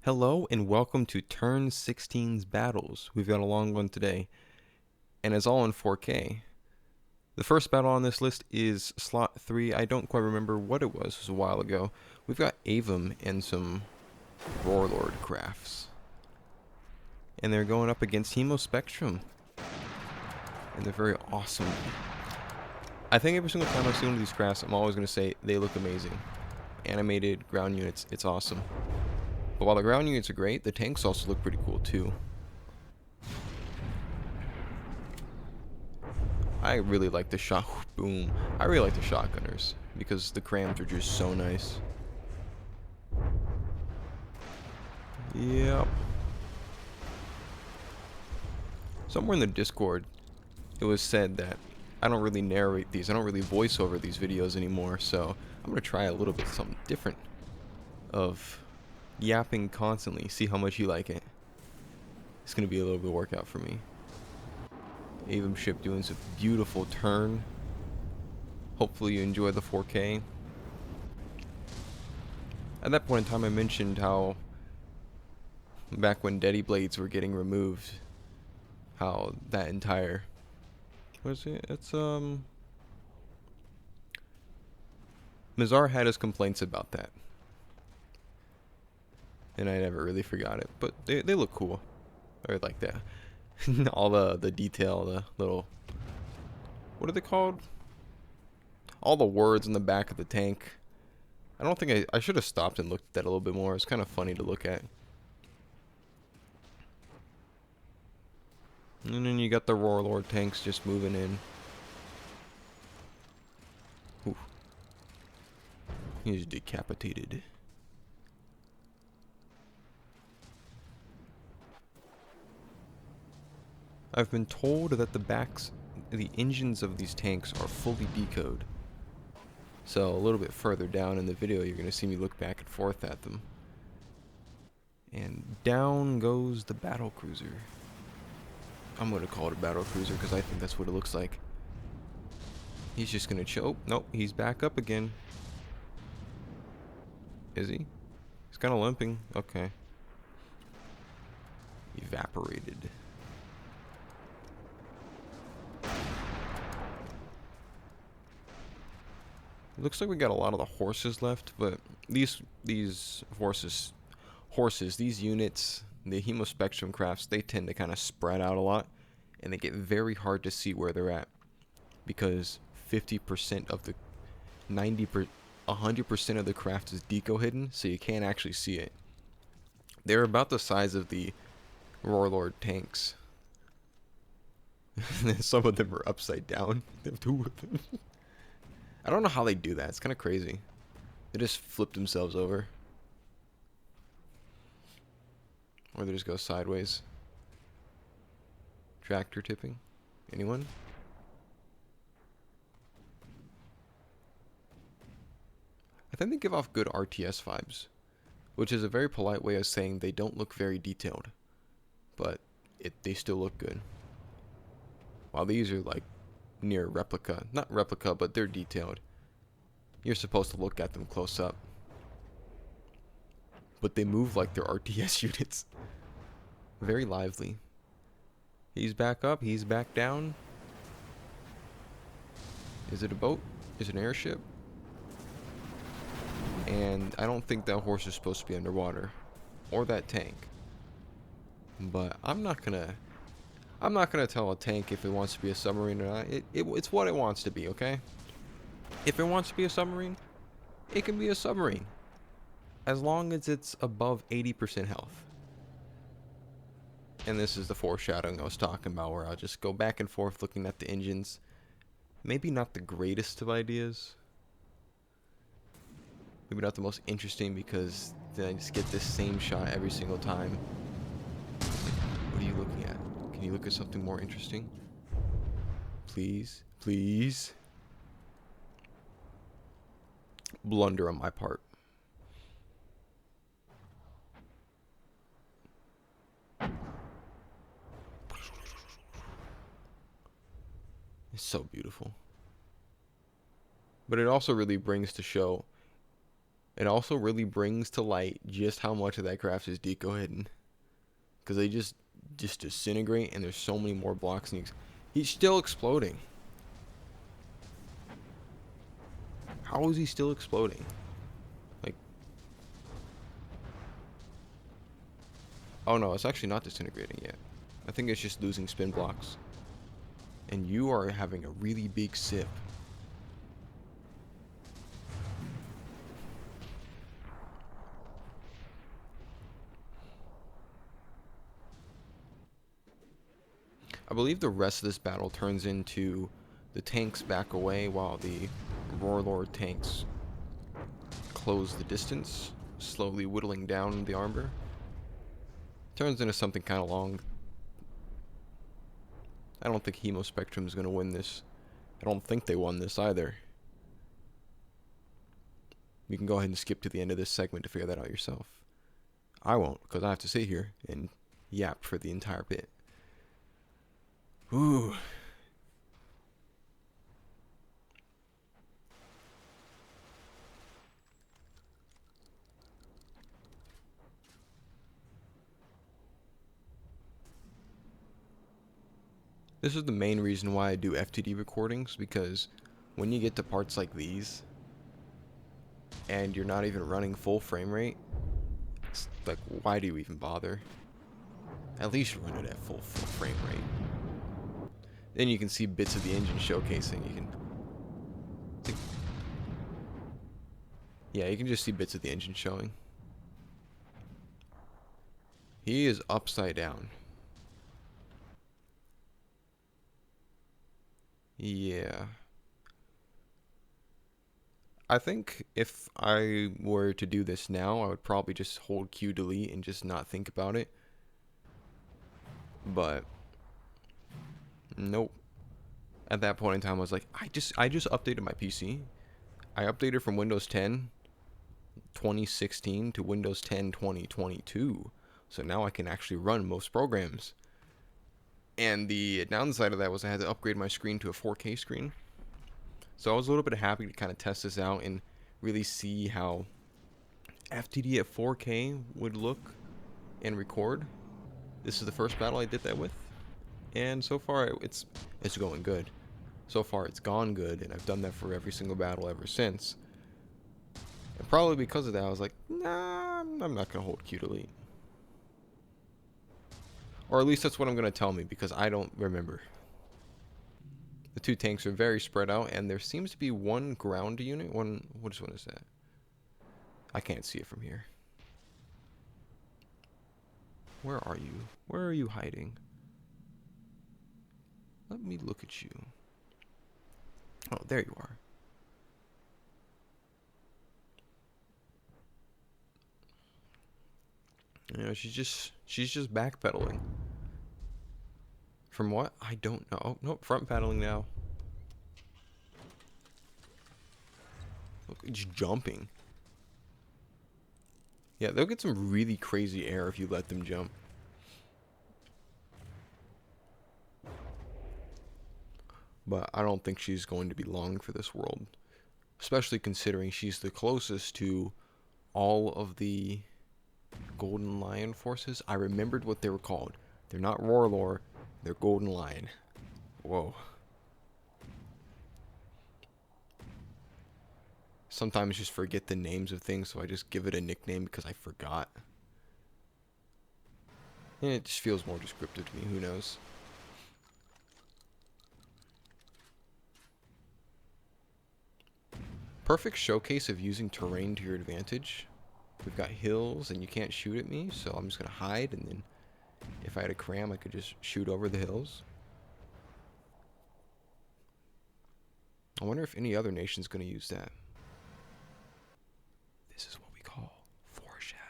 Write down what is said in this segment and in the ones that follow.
Hello and welcome to Turn 16's Battles. We've got a long one today, and it's all in 4K. The first battle on this list is slot 3. I don't quite remember what it was a while ago. We've got Avum and some Warlord crafts. And they're going up against Hemospectrum. And they're very awesome. I think every single time I see one of these crafts, I'm always going to say they look amazing. Animated ground units, it's awesome. But while the ground units are great, the tanks also look pretty cool too. I really like the boom. I really like the shotgunners because the crams are just so nice. Yep. Somewhere in the Discord, it was said that I don't really narrate these. I don't really voice over these videos anymore. So I'm gonna try a little bit something different of yapping constantly. See how much you like it. It's gonna be a little bit of workout for me. Avum ship doing some beautiful turn. Hopefully you enjoy the 4K. At that point in time I mentioned how back when Deady Blades were getting removed, how that entire Mizar had his complaints about that. And I never really forgot it. But they look cool. I like that. All the detail, the little, what are they called? All the words in the back of the tank. I don't think I should have stopped and looked at that a little bit more. It's kind of funny to look at. And then you got the Warlord tanks just moving in. Ooh. He's decapitated. I've been told that the engines of these tanks are fully decoded. So a little bit further down in the video, you're going to see me look back and forth at them. And down goes the battle cruiser. I'm going to call it a battle cruiser because I think that's what it looks like. He's just going to chill. Oh, nope, he's back up again. Is he? He's kind of limping. Okay. Evaporated. Looks like we got a lot of the horses left, but these these units, the Hemospectrum crafts, they tend to kind of spread out a lot, and they get very hard to see where they're at, because 50% of the 100% of the craft is deco hidden, so you can't actually see it. They're about the size of the Warlord tanks. Some of them are upside down. They have two of them. I don't know how they do that. It's kind of crazy. They just flip themselves over. Or they just go sideways. Tractor tipping? Anyone? I think they give off good RTS vibes, which is a very polite way of saying they don't look very detailed, but they still look good. While these are like near replica. Not replica, but they're detailed. You're supposed to look at them close up. But they move like they're RTS units. Very lively. He's back up. He's back down. Is it a boat? Is it an airship? And I don't think that horse is supposed to be underwater. Or that tank. But I'm not gonna tell a tank if it wants to be a submarine or not. It's what it wants to be, okay? If it wants to be a submarine, it can be a submarine. As long as it's above 80% health. And this is the foreshadowing I was talking about, where I'll just go back and forth looking at the engines. Maybe not the greatest of ideas. Maybe not the most interesting, because then I just get this same shot every single time. What are you looking at? Can you look at something more interesting? Please? Please? Blunder on my part. It's so beautiful. But it also really brings to show It also really brings to light just how much of that craft is deco hidden. Because they just disintegrate, and there's so many more block sneaks. He's still exploding. How is he still exploding? Like, oh no, it's actually not disintegrating yet. I think it's just losing spin blocks. And you are having a really big sip. I believe the rest of this battle turns into the tanks back away while the Warlord tanks close the distance, slowly whittling down the armor. Turns into something kind of long. I don't think Hemo Spectrum is going to win this. I don't think they won this either. You can go ahead and skip to the end of this segment to figure that out yourself. I won't, because I have to sit here and yap for the entire bit. Ooh. This is the main reason why I do FTD recordings, because when you get to parts like these, and you're not even running full frame rate, it's like, why do you even bother? At least run it at full frame rate. Then you can see bits of the engine showcasing. Yeah, you can just see bits of the engine showing. He is upside down. Yeah. I think if I were to do this now, I would probably just hold Q delete and just not think about it. But nope. At that point in time, I was like, I just updated my PC. I updated from Windows 10 2016 to Windows 10 2022. So now I can actually run most programs. And the downside of that was I had to upgrade my screen to a 4K screen. So I was a little bit happy to kind of test this out and really see how FTD at 4K would look and record. This is the first battle I did that with, and so far it's going good. So far it's gone good, and I've done that for every single battle ever since. And probably because of that, I was like, nah, I'm not gonna hold Q delete. Or at least that's what I'm gonna tell me, because I don't remember. The two tanks are very spread out, and there seems to be one ground unit. Which one is that? I can't see it from here. Where are you? Where are you hiding? Let me look at you. Oh, there you are. You know, she's just backpedaling. From what? I don't know. Oh, nope, front pedaling now. Look, it's jumping. Yeah, they'll get some really crazy air if you let them jump. But I don't think she's going to be long for this world. Especially considering she's the closest to all of the Golden Lion forces. I remembered what they were called. They're not Warlord, they're Golden Lion. Whoa. Sometimes just forget the names of things, so I just give it a nickname because I forgot. And it just feels more descriptive to me, who knows. Perfect showcase of using terrain to your advantage. We've got hills and you can't shoot at me, so I'm just going to hide, and then if I had a cram, I could just shoot over the hills. I wonder if any other nation's going to use that. This is what we call foreshadowing.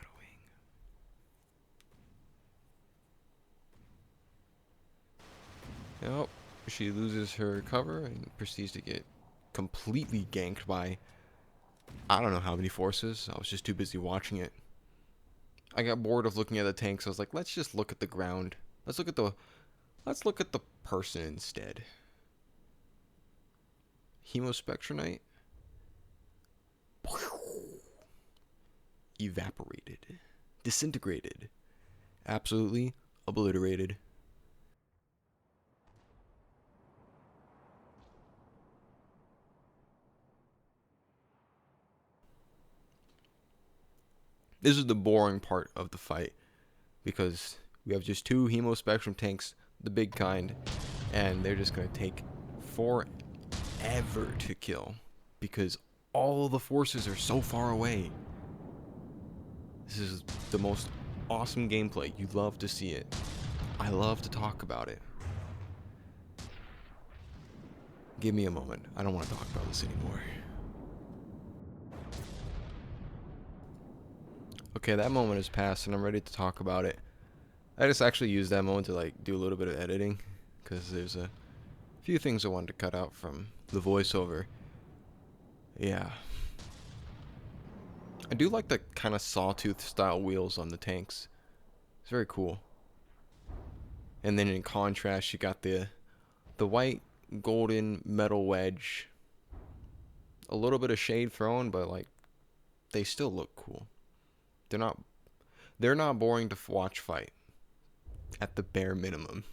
Nope. She loses her cover and proceeds to get completely ganked by I don't know how many forces. I was just too busy watching it. I got bored of looking at the tanks. I was like, let's just look at the ground. Let's look at the person instead. Hemospectronite. evaporated, disintegrated, absolutely obliterated. This is the boring part of the fight, because we have just two Hemo Spectrum tanks, the big kind, and they're just going to take forever to kill, because all the forces are so far away. This is the most awesome gameplay. You love to see it. I love to talk about it. Give me a moment. I don't want to talk about this anymore. Okay, that moment has passed and I'm ready to talk about it. I just actually used that moment to like do a little bit of editing, because there's a few things I wanted to cut out from the voiceover. Yeah. I do like the kind of sawtooth style wheels on the tanks. It's very cool. And then in contrast, you got the white golden metal wedge. A little bit of shade thrown, but like they still look cool. They're not boring to watch fight, at the bare minimum.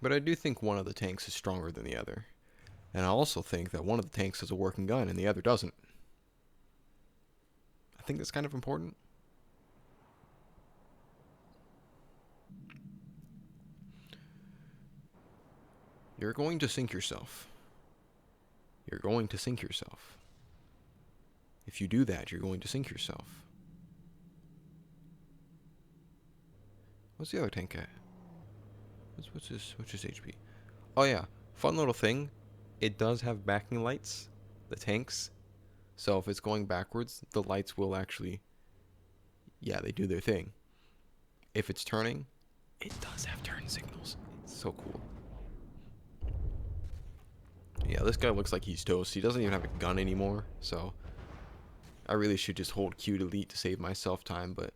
But I do think one of the tanks is stronger than the other. And I also think that one of the tanks has a working gun and the other doesn't. I think that's kind of important. You're going to sink yourself. You're going to sink yourself. If you do that, you're going to sink yourself. What's the other tank at? What's his HP? Oh yeah, fun little thing. It does have backing lights, the tanks. So if it's going backwards, the lights will actually, yeah, they do their thing. If it's turning, it does have turn signals. It's so cool. Yeah, this guy looks like he's toast. He doesn't even have a gun anymore, so I really should just hold Q delete to save myself time, but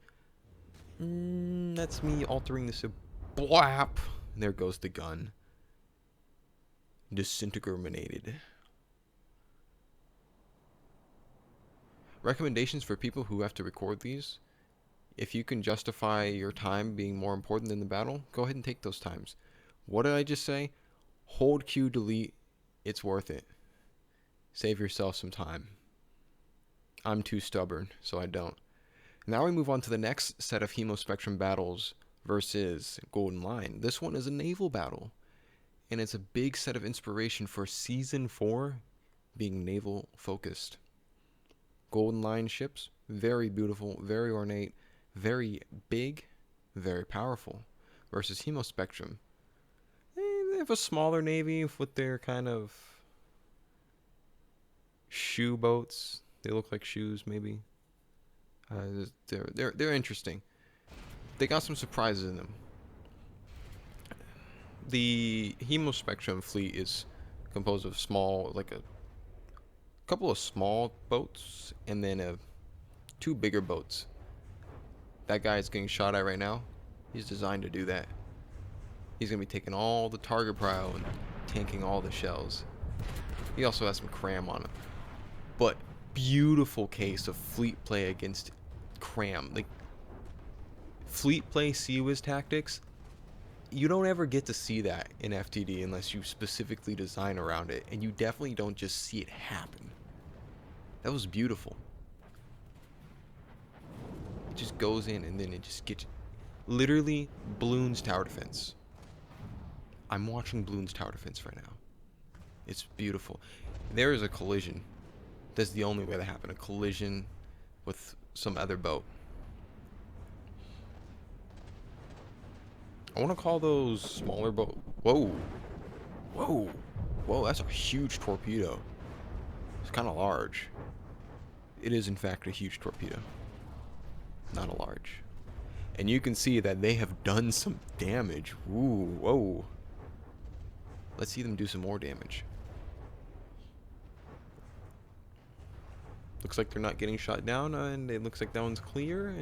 that's me altering this a blap. And there goes the gun. Disintegrated. Recommendations for people who have to record these. If you can justify your time being more important than the battle, go ahead and take those times. What did I just say? Hold Q delete. It's worth it. Save yourself some time. I'm too stubborn, so I don't. Now we move on to the next set of Hemo Spectrum battles versus Golden Line. This one is a naval battle, and it's a big set of inspiration for Season 4 being naval focused. Golden Line ships, very beautiful, very ornate, very big, very powerful, versus Hemo Spectrum. They have a smaller navy with their kind of shoe boats. They look like shoes, maybe. They're interesting. They got some surprises in them. The Hemo Spectrum fleet is composed of small, like a couple of small boats, and then two bigger boats. That guy is getting shot at right now. He's designed to do that. He's going to be taking all the target prio and tanking all the shells. He also has some cram on him. But beautiful case of fleet play against cram. Like, fleet play CWIS tactics, you don't ever get to see that in FTD unless you specifically design around it. And you definitely don't just see it happen. That was beautiful. It just goes in and then it just gets... Literally, Bloons tower defense. I'm watching Bloons tower defense right now. It's beautiful. There is a collision. That's the only way that happened. A collision with some other boat. I want to call those smaller boat. Whoa. Whoa. Whoa, that's a huge torpedo. It's kind of large. It is, in fact, a huge torpedo. Not a large. And you can see that they have done some damage. Ooh, whoa. Let's see them do some more damage. Looks like they're not getting shot down, and it looks like that one's clear,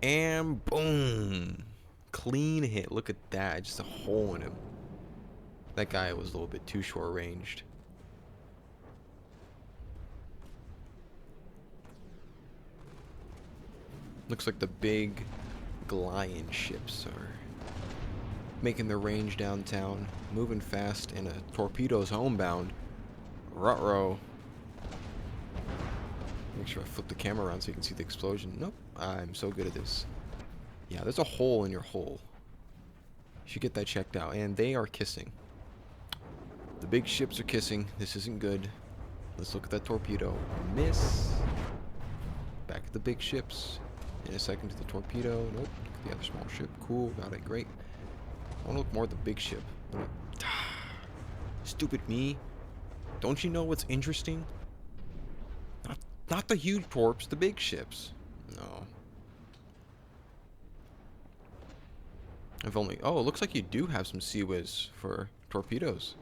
and boom. Clean hit. Look at that. Just a hole in him. That guy was a little bit too short ranged. Looks like the big Golion ships are making their range downtown, moving fast, and a torpedo's homebound. Ruh-roh. Make sure I flip the camera around so you can see the explosion. Nope, I'm so good at this. Yeah, there's a hole in your hull. You should get that checked out. And they are kissing. The big ships are kissing. This isn't good. Let's look at that torpedo. Miss. Back at the big ships. In a second to the torpedo. Nope. Look at the other small ship. Cool. Got it. Great. I want to look more at the big ship. Stupid me. Don't you know what's interesting? Not the huge torps, the big ships. No. I've only... Oh, it looks like you do have some Sea Whiz for torpedoes.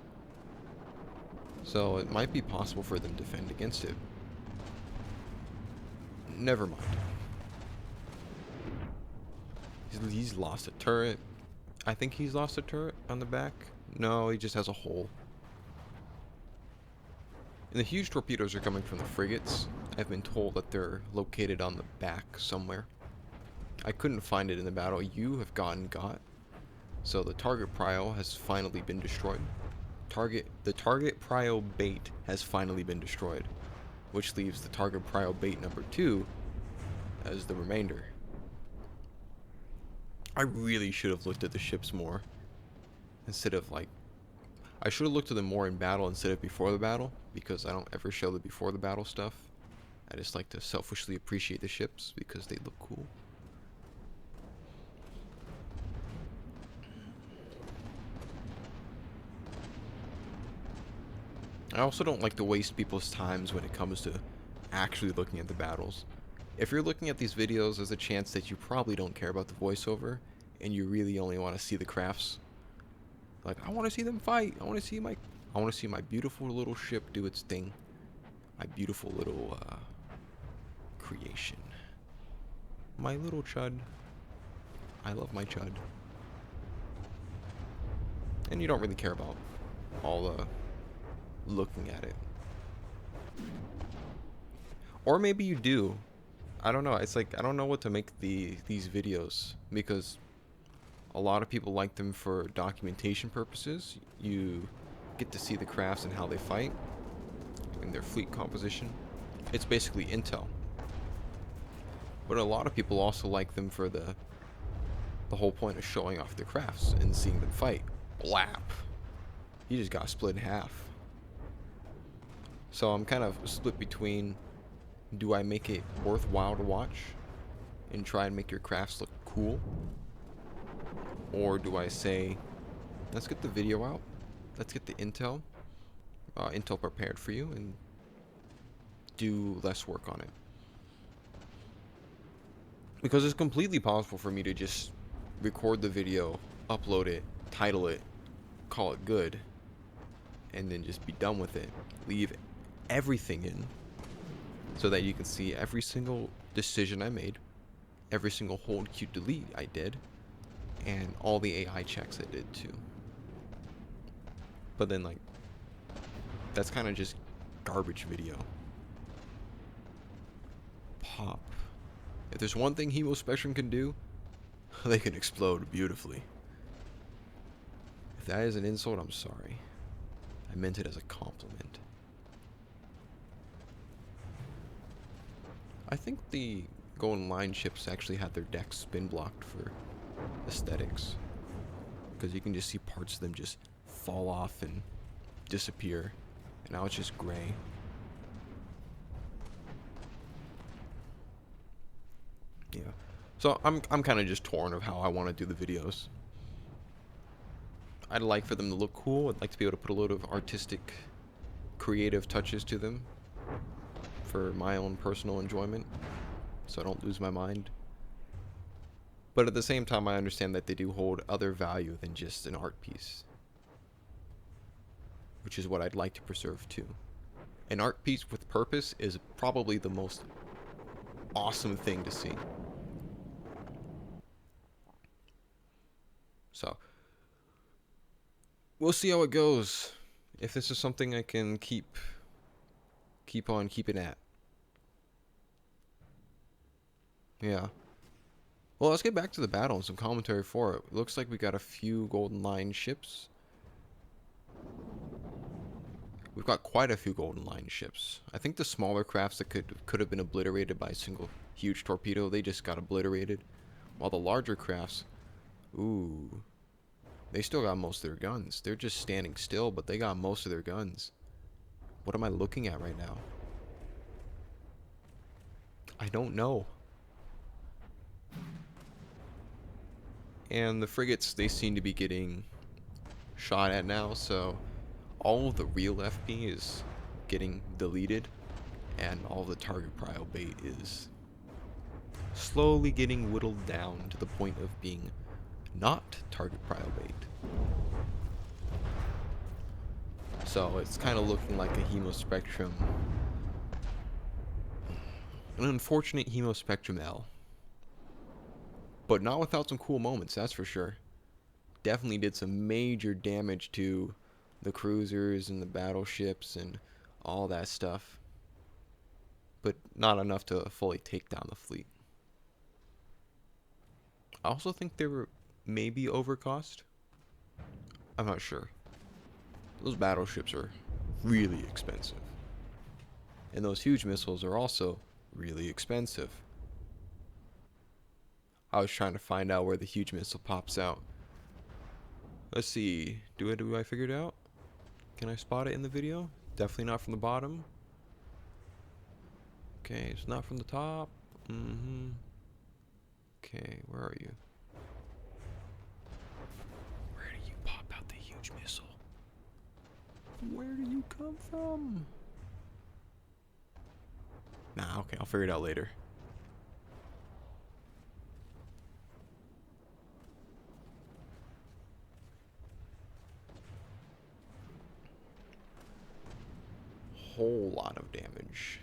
So it might be possible for them to defend against it. Never mind. He's lost a turret. I think he's lost a turret on the back. No, he just has a hole. And the huge torpedoes are coming from the frigates. I've been told that they're located on the back somewhere. I couldn't find it in the battle. You have got. So the target prio has finally been destroyed. The target prio bait has finally been destroyed, which leaves the target prio bait number 2 as the remainder. I really should have looked at the ships more instead of like... I should have looked at them more in battle instead of before the battle, because I don't ever show the before the battle stuff. I just like to selfishly appreciate the ships because they look cool. I also don't like to waste people's times when it comes to actually looking at the battles. If you're looking at these videos, there's a chance that you probably don't care about the voiceover and you really only want to see the crafts. Like, I want to see them fight. I want to see my beautiful little ship do its thing. My beautiful little creation. My little chud. I love my chud. And you don't really care about all the looking at it. Or maybe you do. I don't know. It's like, I don't know what to make these videos, because a lot of people like them for documentation purposes. You get to see the crafts and how they fight and their fleet composition. It's basically intel. But a lot of people also like them for the whole point of showing off their crafts and seeing them fight. Blap. You just got split in half. So I'm kind of split between, do I make it worthwhile to watch and try and make your crafts look cool? Or do I say, let's get the video out, let's get the intel prepared for you, and do less work on it? Because it's completely possible for me to just record the video, upload it, title it, call it good, and then just be done with it. Leave everything in so that you can see every single decision I made, every single hold Q delete I did, and all the AI checks I did too. But then, like, that's kind of just garbage video. Pop. If there's one thing Hemo Spectrum can do, they can explode beautifully. If that is an insult, I'm sorry. I meant it as a compliment. I think the Golden Line ships actually had their decks spin blocked for aesthetics, because you can just see parts of them just fall off and disappear, and now it's just gray. Yeah, so I'm kind of just torn of how I want to do the videos. I'd like for them to look cool. I'd like to be able to put a load of artistic, creative touches to them for my own personal enjoyment, so I don't lose my mind. But at the same time, I understand that they do hold other value than just an art piece, which is what I'd like to preserve too. An art piece with purpose is probably the most awesome thing to see. we'll see how it goes. If this is something I can keep on keeping at. Yeah. Well, let's get back to the battle and some commentary for it. Looks like we got a few Golden Line ships. We've got quite a few Golden Line ships. I think the smaller crafts that could have been obliterated by a single huge torpedo, they just got obliterated. While the larger crafts, ooh, they still got most of their guns. They're just standing still, but they got most of their guns. What am I looking at right now? I don't know. And the frigates, they seem to be getting shot at now, so all of the real FP is getting deleted, and all the target prio bait is slowly getting whittled down to the point of being not target prio bait. So it's kind of looking like a hemospectrum, an unfortunate hemospectrum L. But not without some cool moments, that's for sure. Definitely did some major damage to the cruisers and the battleships and all that stuff. But not enough to fully take down the fleet. I also think they were maybe overcost. I'm not sure. Those battleships are really expensive. And those huge missiles are also really expensive. I was trying to find out where the huge missile pops out. Let's see. Do I figure it out? Can I spot it in the video? Definitely not from the bottom. Okay, it's not from the top. Okay, where are you? Where do you pop out the huge missile? Where do you come from? Nah, okay, I'll figure it out later. Whole lot of damage.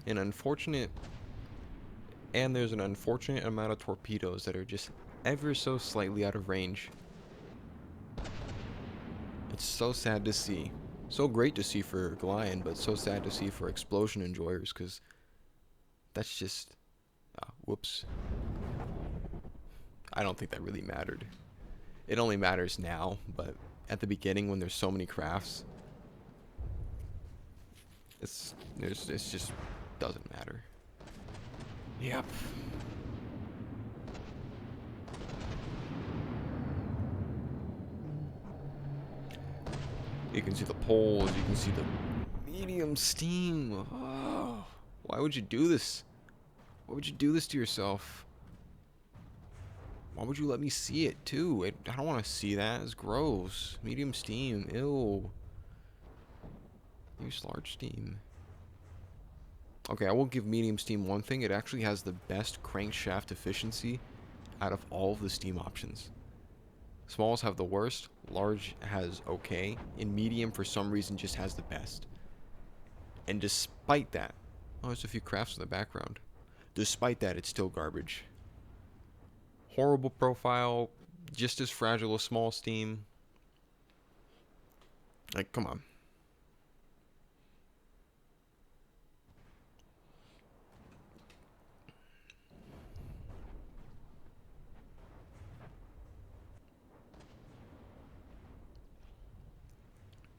There's an unfortunate amount of torpedoes that are just ever so slightly out of range. It's so sad to see. So great to see for Golion, but so sad to see for explosion enjoyers, because that's just... whoops. I don't think that really mattered. It only matters now, but at the beginning when there's so many crafts, it's just doesn't matter. Yep. You can see the poles, you can see the medium steam. Oh, why would you do this? Why would you do this to yourself? Why would you let me see it too? I don't want to see that. It's gross. Medium steam. Ew. Use large steam. Okay, I will give medium steam one thing. It actually has the best crankshaft efficiency out of all of the steam options. Smalls have the worst. Large has okay. And medium, for some reason, just has the best. And despite that... Oh, there's a few crafts in the background. Despite that, it's still garbage. Horrible profile. Just as fragile as small steam. Like, come on.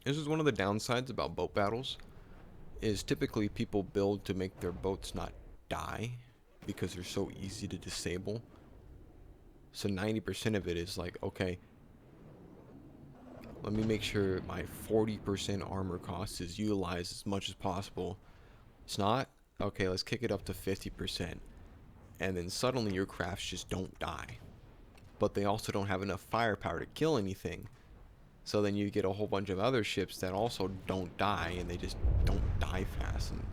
This is one of the downsides about boat battles, is typically people build to make their boats not die because they're so easy to disable. So 90% of it is like, okay, let me make sure my 40% armor cost is utilized as much as possible. It's not, okay, let's kick it up to 50%. And then suddenly your crafts just don't die. But they also don't have enough firepower to kill anything. So then you get a whole bunch of other ships that also don't die, and they just don't die fast. And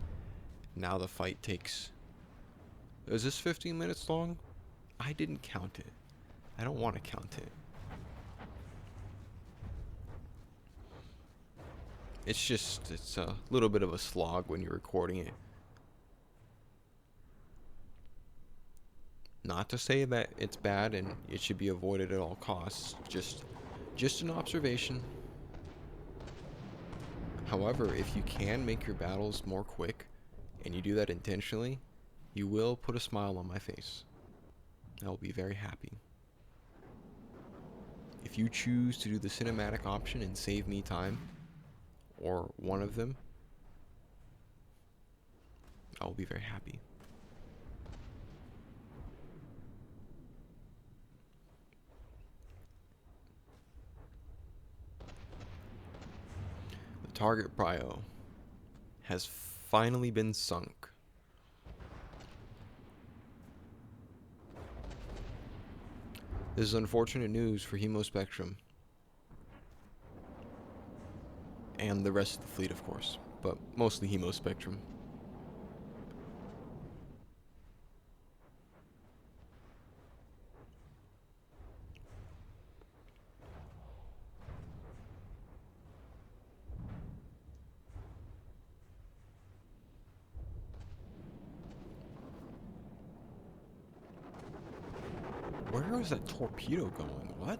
now the fight takes... Is this 15 minutes long? I didn't count it. I don't want to count it. It's a little bit of a slog when you're recording it. Not to say that it's bad and it should be avoided at all costs. Just Just an observation. However, if you can make your battles more quick, and you do that intentionally, you will put a smile on my face. I will be very happy. If you choose to do the cinematic option and save me time, or one of them, I will be very happy. The target prio has finally been sunk. This is unfortunate news for Hemospectrum. And the rest of the fleet, of course. But mostly Hemospectrum. Where is that torpedo going? What?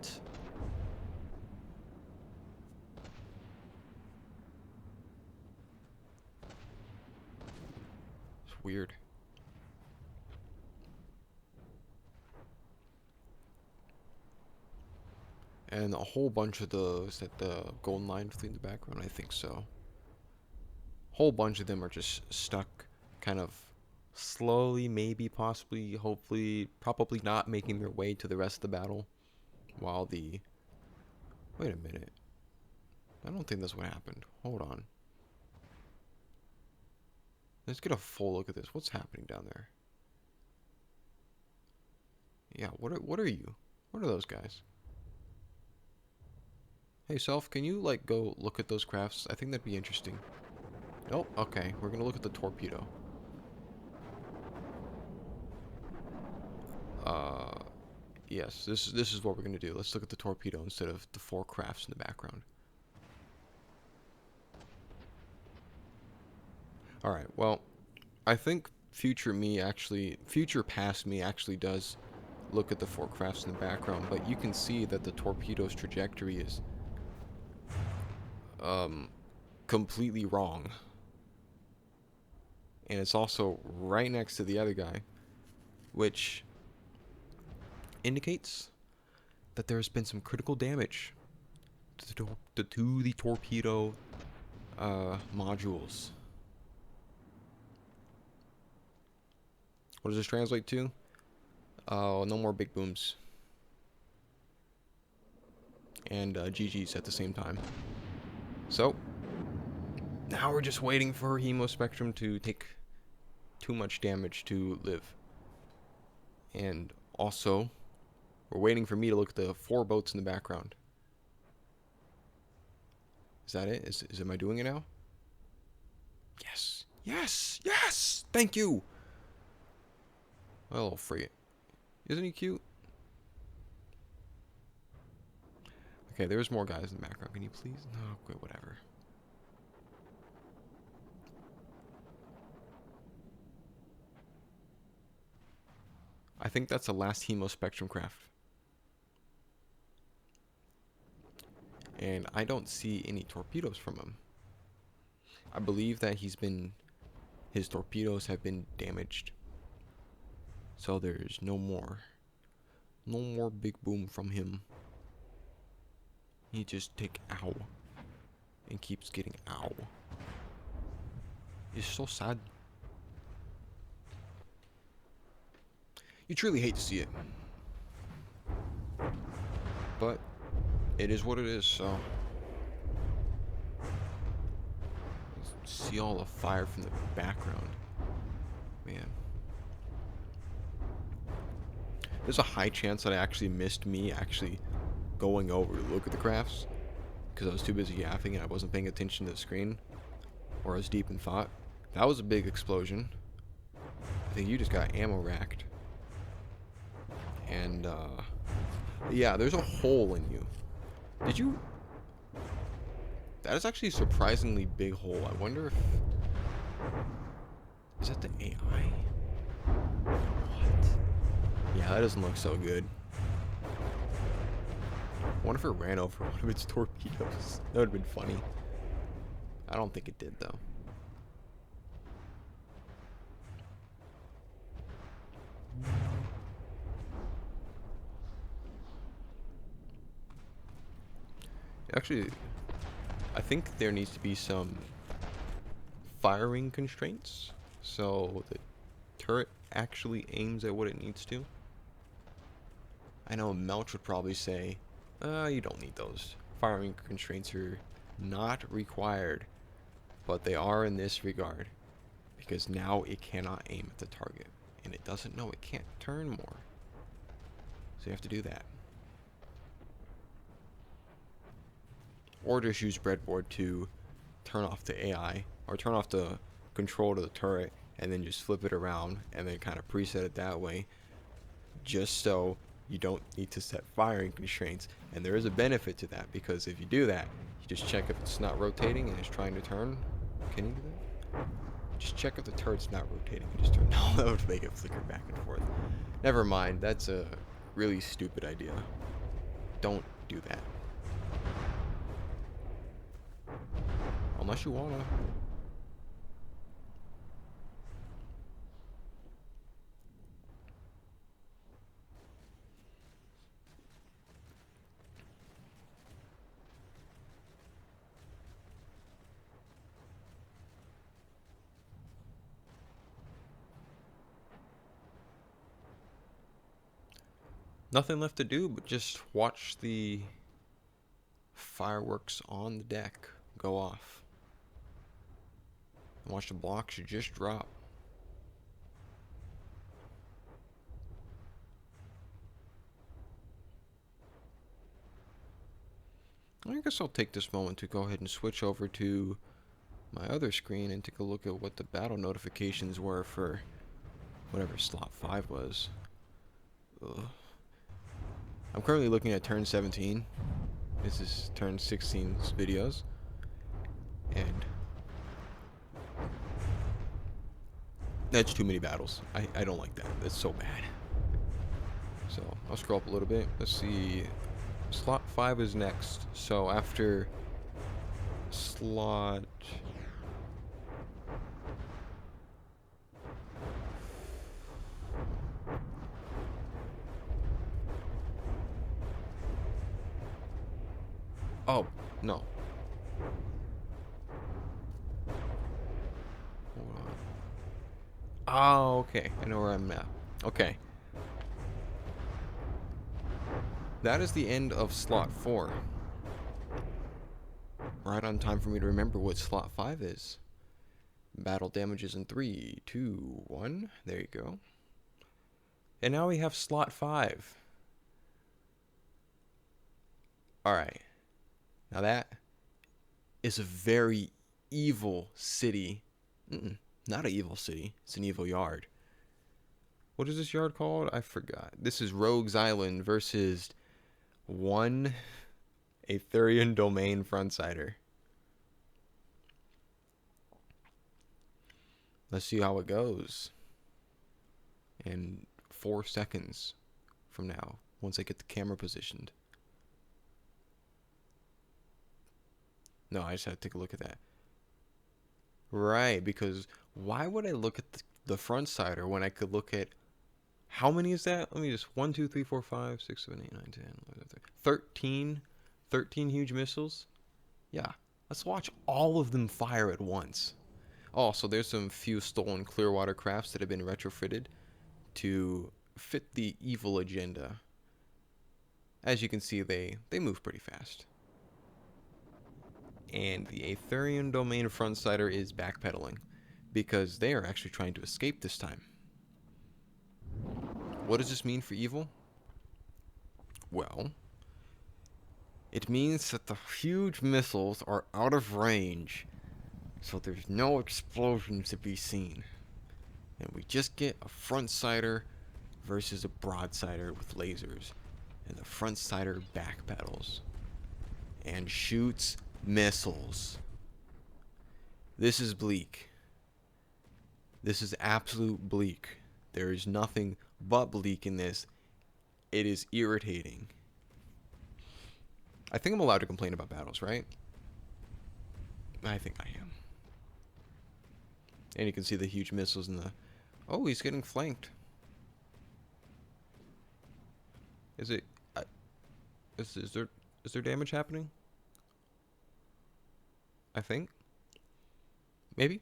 It's weird. And a whole bunch of those at the golden line fleet in the background, I think so. Whole bunch of them are just stuck kind of slowly, maybe, possibly, hopefully, probably not making their way to the rest of the battle. While the... Wait a minute. I don't think that's what happened. Hold on. Let's get a full look at this. What's happening down there? Yeah, what are you? What are those guys? Hey, Self, can you, like, go look at those crafts? I think that'd be interesting. Nope, okay. We're gonna look at the torpedo. Yes, this is what we're gonna do. Let's look at the torpedo instead of the 4 crafts in the background. Alright, well, I think future past me actually does look at the 4 crafts in the background, but you can see that the torpedo's trajectory is completely wrong. And it's also right next to the other guy, which indicates that there's been some critical damage to the torpedo modules. What does this translate to? No more big booms. And GG's at the same time. So, now we're just waiting for Hemospectrum to take too much damage to live. And also, we're waiting for me to look at the 4 boats in the background. Is that it? Am I doing it now? Yes! Yes! Yes! Thank you! Well, frigate. Isn't he cute? Okay, there's more guys in the background. Can you please? No, okay, whatever. I think that's the last Hemospectrum craft. And I don't see any torpedoes from him. I believe that his torpedoes have been damaged. So there's no more big boom from him. He just take ow and keeps getting ow. It's so sad. You truly hate to see it. But it is what it is, so. See all the fire from the background. Man. There's a high chance that I actually missed me actually going over to look at the crafts. Because I was too busy yapping and I wasn't paying attention to the screen. Or I was deep in thought. That was a big explosion. I think you just got ammo racked. And, yeah, there's a hole in you. Did you... That is actually a surprisingly big hole. I wonder if... Is that the AI? What? Yeah, that doesn't look so good. wonder if it ran over one of its torpedoes. That would have been funny. I don't think it did, though. Actually, I think there needs to be some firing constraints, so the turret actually aims at what it needs to. I know Melch would probably say, you don't need those. Firing constraints are not required, but they are in this regard, because now it cannot aim at the target, and it doesn't know it can't turn more. So you have to do that. Or just use breadboard to turn off the AI, or turn off the control to the turret, and then just flip it around, and then kind of preset it that way, just so you don't need to set firing constraints. And there is a benefit to that, because if you do that, you just check if it's not rotating and it's trying to turn. Can you do that? Just check if the turret's not rotating and just turn. No, that would make it flicker back and forth. Never mind, that's a really stupid idea. Don't do that. Unless you wanna. Nothing left to do but just watch the fireworks on the deck go off. And watch the blocks just drop. I guess I'll take this moment to go ahead and switch over to my other screen and take a look at what the battle notifications were for whatever slot 5 was. Ugh. I'm currently looking at turn 17. This is turn 16's videos. And that's too many battles. I don't like that. That's so bad. So I'll scroll up a little bit. Let's see. Slot 5 is next. So after slot... Oh, no. Hold on. Oh, okay. I know where I'm at. Okay. That is the end of slot 4. Right on time for me to remember what slot 5 is. Battle damages in 3, 2, 1. There you go. And now we have slot 5. Alright. Now that is a very evil city. Not an evil city. It's an evil yard. What is this yard called? I forgot. This is Rogue's Island versus one Aetherian Domain Frontsider. Let's see how it goes in 4 seconds from now, once I get the camera positioned. No, I just had to take a look at that. Right, because why would I look at the Frontsider when I could look at... How many is that? Let me just... 1, 2, 3, 4, 5, 6, 7, 8, 9, 10, 11, 13. 13 huge missiles? Yeah. Let's watch all of them fire at once. Oh, so there's some few stolen Clearwater crafts that have been retrofitted to fit the evil agenda. As you can see, they move pretty fast. And the Aetherian Domain Frontsider is backpedaling, because they are actually trying to escape this time. What does this mean for evil? Well, it means that the huge missiles are out of range, so there's no explosions to be seen. And we just get a Frontsider versus a Broadsider with lasers. And the Frontsider backpedals and shoots missiles. This is bleak. This is absolute bleak. There is nothing but bleak in this. It is irritating. I think I'm allowed to complain about battles, right? I think I am. And you can see the huge missiles in the... Oh, he's getting flanked. Is it... Is there damage happening? I think. Maybe.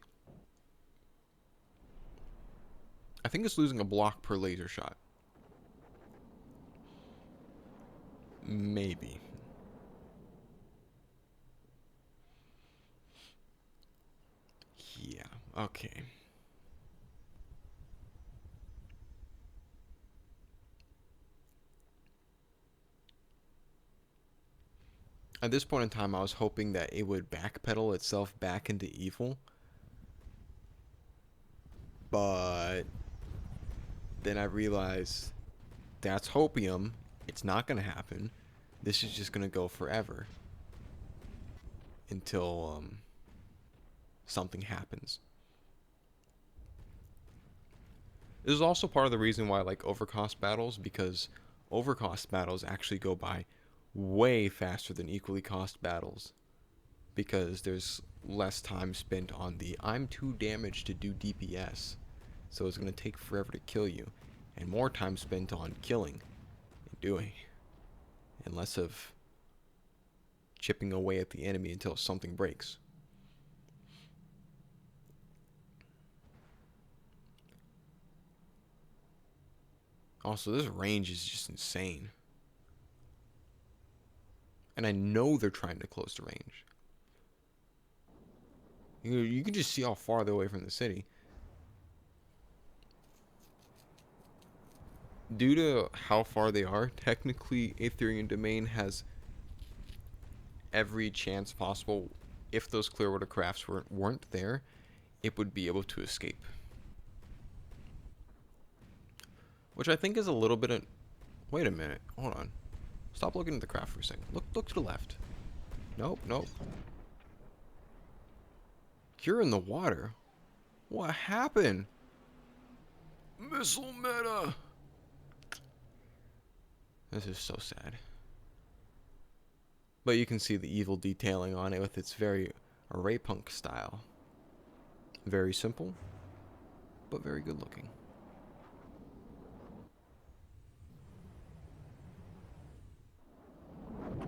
I think it's losing a block per laser shot. Maybe. Yeah, okay. At this point in time, I was hoping that it would backpedal itself back into evil. But then I realized that's hopium. It's not going to happen. This is just going to go forever until something happens. This is also part of the reason why I like overcost battles, because overcost battles actually go by way faster than equally cost battles, because there's less time spent on the I'm too damaged to do DPS, so it's going to take forever to kill you, and more time spent on killing and doing, and less of chipping away at the enemy until something breaks. Also, this range is just insane. And I know they're trying to close the range. You can just see how far they're away from the city. Due to how far they are, technically Aetherian Domain has every chance possible. If those Clearwater crafts weren't there, it would be able to escape. Which I think is a little bit of... Wait a minute. Hold on. Stop looking at the craft for a second. Look to the left. Nope. You're in the water. What happened? Missile meta. This is so sad. But you can see the evil detailing on it with its very array punk style. Very simple, but very good looking.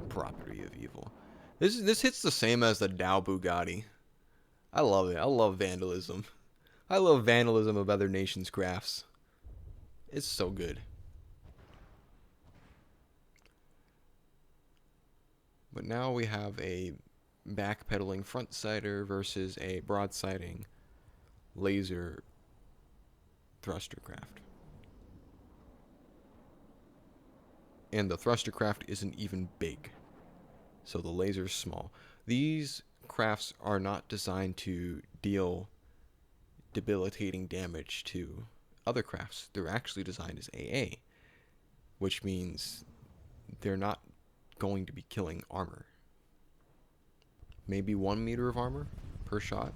Property of evil. This hits the same as the Dow Bugatti. I love it. I love vandalism. I love vandalism of other nations' crafts. It's so good. But now we have a backpedaling front-sider versus a broadsiding laser thruster craft. And the thruster craft isn't even big, so the laser's small. These crafts are not designed to deal debilitating damage to other crafts. They're actually designed as AA, which means they're not going to be killing armor. Maybe 1 meter of armor per shot,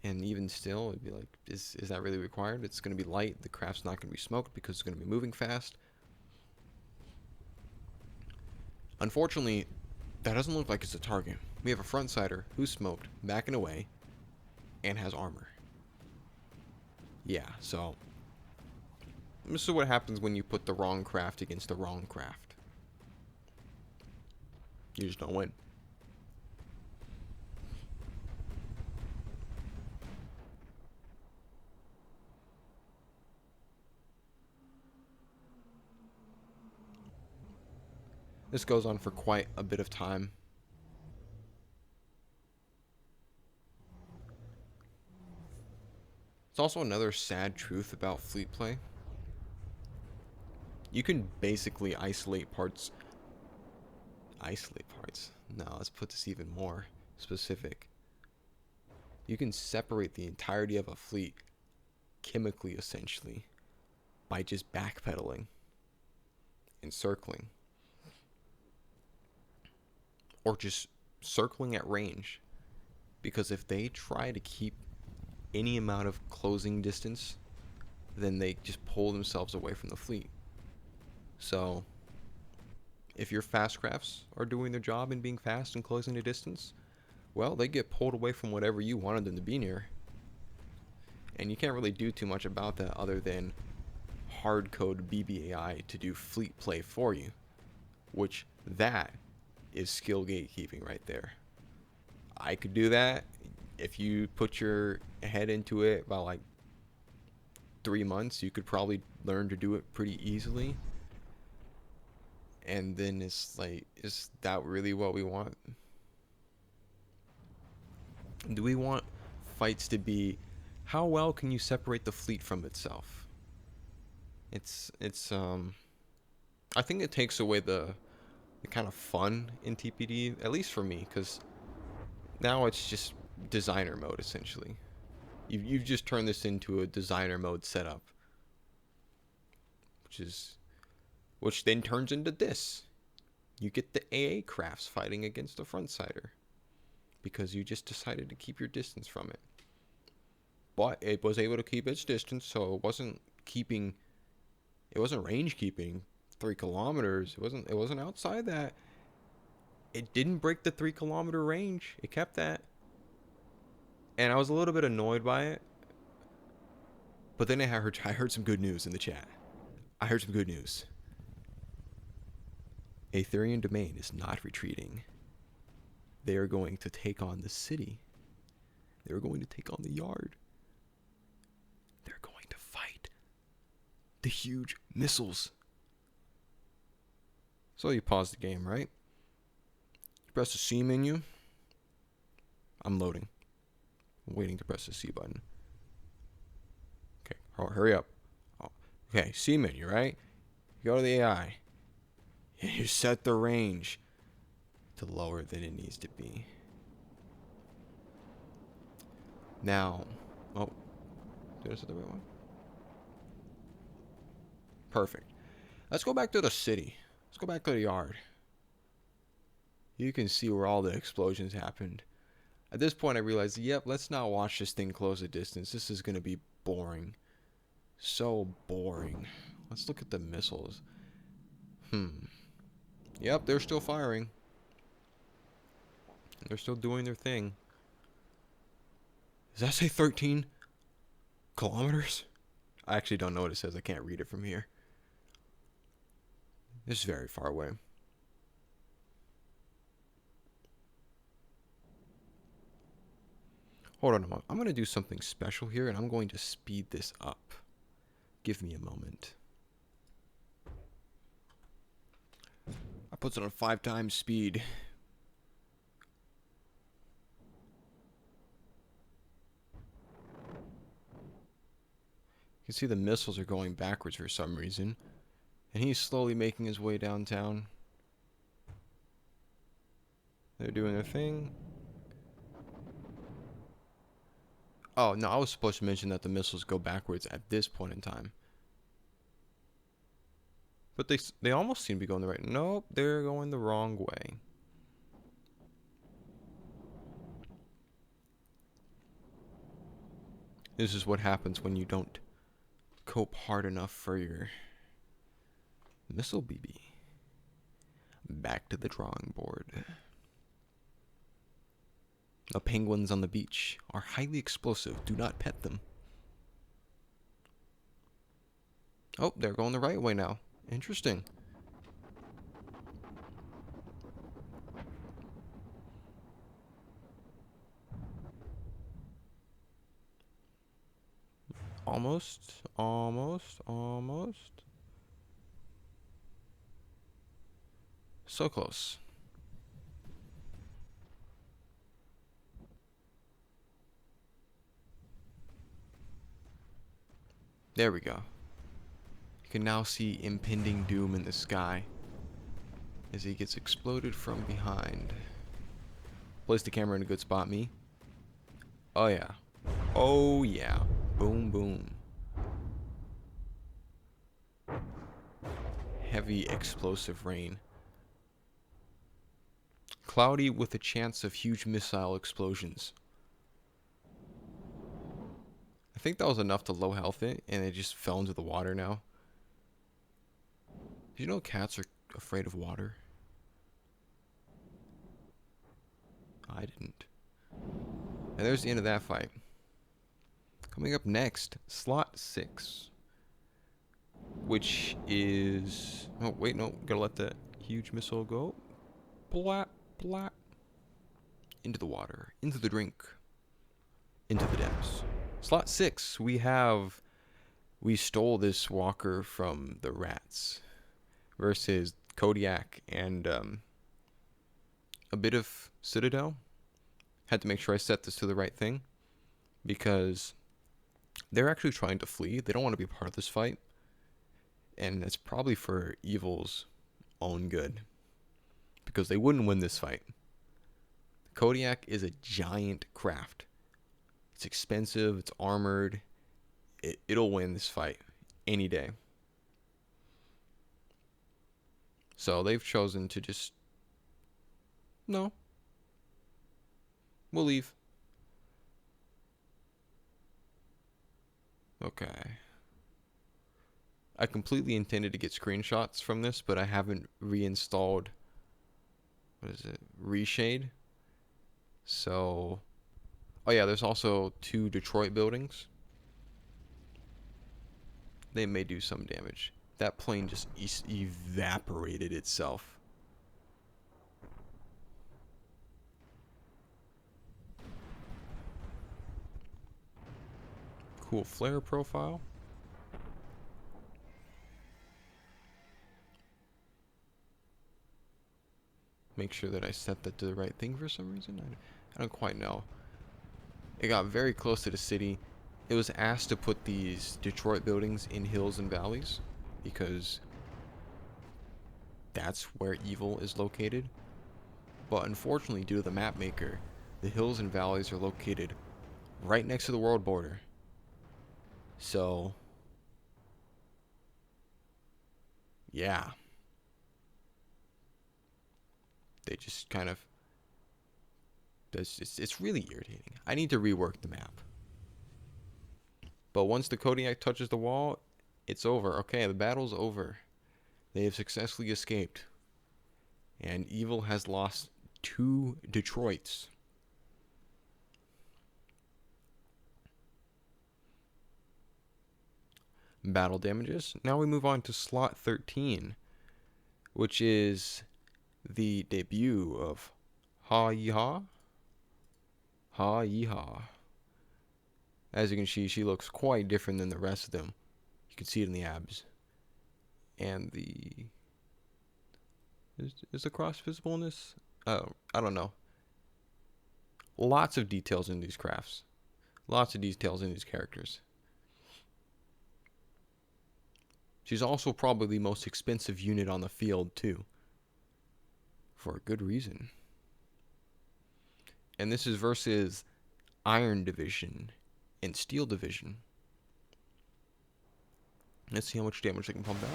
and even still, it'd be like, is that really required? It's going to be light. The craft's not going to be smoked because it's going to be moving fast. Unfortunately, that doesn't look like it's a target. We have a front-sider who's smoked, backing away, and has armor. Yeah, so this is what happens when you put the wrong craft against the wrong craft. You just don't win. This goes on for quite a bit of time. It's also another sad truth about fleet play. You can basically isolate parts. No, let's put this even more specific. You can separate the entirety of a fleet chemically, essentially, by just backpedaling and circling. Or just circling at range. Because if they try to keep any amount of closing distance, then they just pull themselves away from the fleet. So If your fast crafts are doing their job and being fast and closing the distance, well, they get pulled away from whatever you wanted them to be near. And you can't really do too much about that other than hard code BBAI to do fleet play for you, which that is skill gatekeeping right there. I could do that if you put your head into it about like 3 months. You could probably learn to do it pretty easily. And then it's like, is that really what we want? Do we want fights to be, how well can you separate the fleet from itself? It's I think it takes away the kind of fun in TPD, at least for me, because now it's just designer mode essentially. You've just turned this into a designer mode setup, which then turns into this. You get the AA crafts fighting against a frontsider because you just decided to keep your distance from it. But it was able to keep its distance, so it wasn't range keeping 3 kilometers. It wasn't outside that. It didn't break the 3 kilometer range. It kept that. And I was a little bit annoyed by it. But then I heard some good news in the chat. I heard some good news. Aetherian Domain is not retreating. They are going to take on the city. They're going to take on the yard. They're going to fight the huge missiles. So you pause the game, right? You press the C menu. I'm loading. I'm waiting to press the C button. Okay, hurry up. Okay, C menu, right? You go to the AI. And you set the range to lower than it needs to be. Now, did I set the right one? Perfect. Let's go back to the city. Let's go back to the yard. You can see where all the explosions happened. At this point, I realized, yep, let's not watch this thing close a distance. This is going to be boring. So boring. Let's look at the missiles. Yep, they're still firing. They're still doing their thing. Does that say 13 kilometers? I actually don't know what it says. I can't read it from here. This is very far away. Hold on a moment. I'm going to do something special here, and I'm going to speed this up. Give me a moment. I put it on 5 times speed. You can see the missiles are going backwards for some reason. And he's slowly making his way downtown. They're doing their thing. Oh, no, I was supposed to mention that the missiles go backwards at this point in time. But they almost seem to be going the right. Nope, they're going the wrong way. This is what happens when you don't cope hard enough for your missile BB. Back to the drawing board. The penguins on the beach are highly explosive. Do not pet them. Oh, they're going the right way now. Interesting. Almost. So close. There we go. You can now see impending doom in the sky as he gets exploded from behind. Place the camera in a good spot, me. Oh yeah. Oh yeah. Boom, boom. Heavy explosive rain. Cloudy with a chance of huge missile explosions. I think that was enough to low health it, and it just fell into the water now. Did you know cats are afraid of water? I didn't. And there's the end of that fight. Coming up next, slot 6. Which is... Oh, wait, no. Gotta let the huge missile go. Blap, blap. Into the water. Into the drink. Into the depths. Slot 6, we stole this walker from the rats versus Kodiak and a bit of Citadel. Had to make sure I set this to the right thing because they're actually trying to flee. They don't want to be part of this fight, and it's probably for Evil's own good because they wouldn't win this fight. Kodiak is a giant craft. It's expensive, it's armored. It'll win this fight any day. So they've chosen to just... No. We'll leave. Okay. I completely intended to get screenshots from this, but I haven't reinstalled... What is it? Reshade. So... Oh yeah, there's also 2 Detroit buildings. They may do some damage. That plane just evaporated itself. Cool flare profile. Make sure that I set that to the right thing for some reason. I don't quite know. It got very close to the city. It was asked to put these Detroit buildings in hills and valleys because that's where Evil is located. But unfortunately, due to the map maker, the hills and valleys are located right next to the world border. So, yeah. They just kind of... It's really irritating. I need to rework the map. But once the Kodiak touches the wall, it's over. Okay, the battle's over. They have successfully escaped. And Evil has lost 2 Detroits. Battle damages. Now we move on to slot 13, which is the debut of Hawyee. Hawyee. As you can see, she looks quite different than the rest of them. You can see it in the abs. And the... Is the cross visible in this? Oh, I don't know. Lots of details in these crafts. Lots of details in these characters. She's also probably the most expensive unit on the field, too. For a good reason. And this is versus Iron Division and Steel Division. Let's see how much damage they can pump out.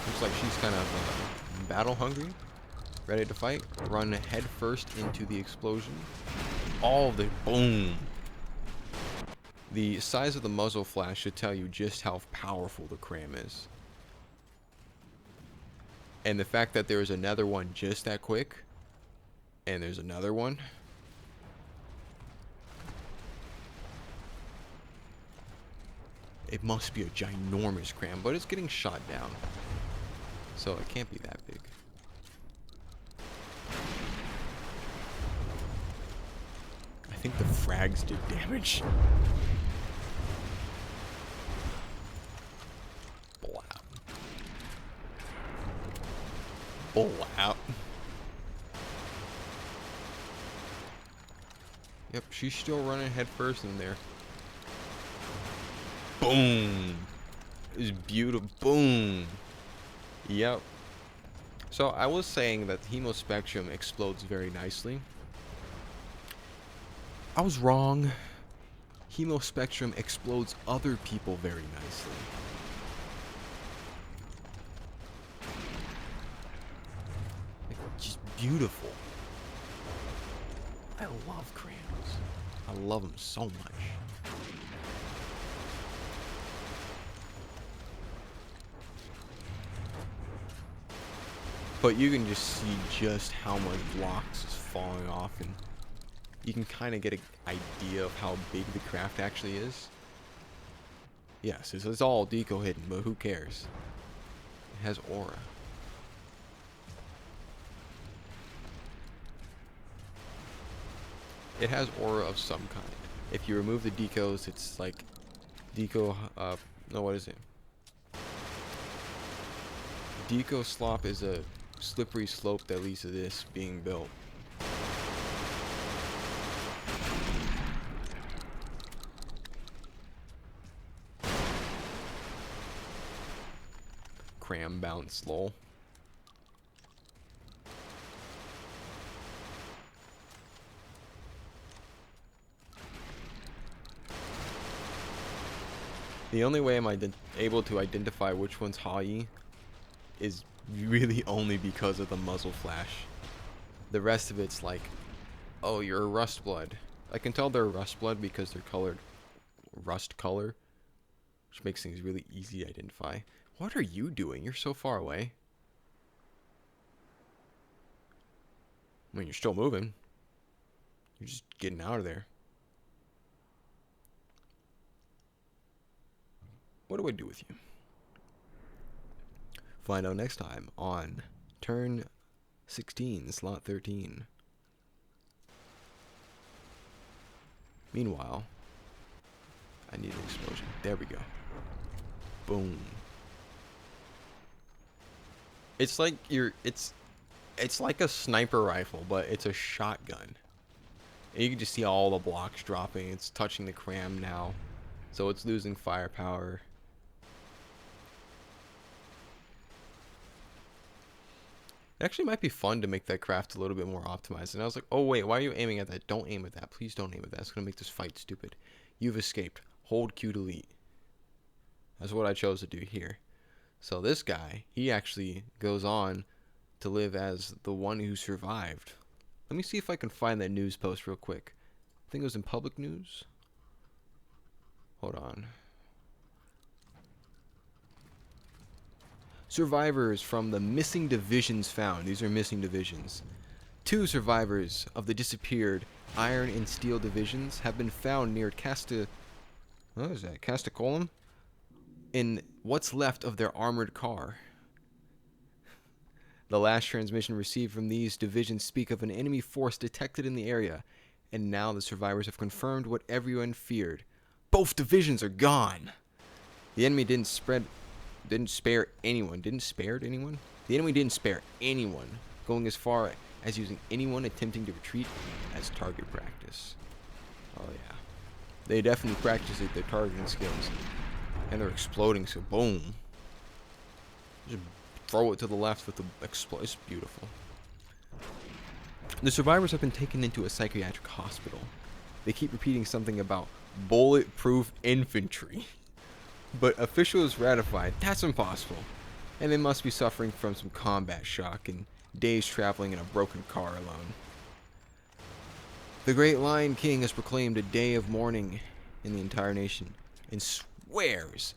Looks like she's kind of battle hungry, ready to fight. Run head first into the explosion. All the boom. The size of the muzzle flash should tell you just how powerful the cram is. And the fact that there is another one just that quick, and there's another one. It must be a ginormous cram, but it's getting shot down. So it can't be that big. I think the frags did damage. Bull out. Yep, she's still running head first in there. Boom. It's beautiful. Boom. Yep. So I was saying that the Hemospectrum explodes very nicely. I was wrong. Hemospectrum explodes other people very nicely. Just beautiful. I love crayons. I love them so much. But you can just see just how much blocks is falling off, and you can kind of get an idea of how big the craft actually is. Yes, it's all deco hidden, but who cares? It has aura. It has aura of some kind. If you remove the decos, it's like deco, no, what is it? Deco slop is a slippery slope that leads to this being built. Cram bounce, lol. The only way I'm able to identify which one's Hawyee is really only because of the muzzle flash. The rest of it's like, oh, you're a rust blood. I can tell they're rust blood because they're colored rust color, which makes things really easy to identify. What are you doing? You're so far away. I mean, you're still moving. You're just getting out of there. What do I do with you? Find out next time on turn 16, slot 13. Meanwhile, I need an explosion. There we go. Boom. It's like it's like a sniper rifle, but it's a shotgun. And you can just see all the blocks dropping. It's touching the cram now, so it's losing firepower. It actually might be fun to make that craft a little bit more optimized. And I was like, oh wait, why are you aiming at that? Don't aim at that. Please don't aim at that. It's gonna make this fight stupid. You've escaped. Hold Q to delete. That's what I chose to do here. So this guy, he actually goes on to live as the one who survived. Let me see if I can find that news post real quick. I think it was in public news. Hold on. Survivors from the missing divisions found. These are missing divisions. 2 survivors of the disappeared iron and steel divisions have been found near what is that? Casticolum? In what's left of their armored car. The last transmission received from these divisions speak of an enemy force detected in the area, and now the survivors have confirmed what everyone feared. Both divisions are gone. The enemy didn't spare anyone. The enemy didn't spare anyone, going as far as using anyone attempting to retreat as target practice. Oh yeah. They definitely practiced their targeting skills. And they're exploding, so boom. Just throw it to the left with the explode. It's beautiful. The survivors have been taken into a psychiatric hospital. They keep repeating something about bulletproof infantry. But officials ratified that's impossible. And they must be suffering from some combat shock and days traveling in a broken car alone. The Great Lion King has proclaimed a day of mourning in the entire nation and swears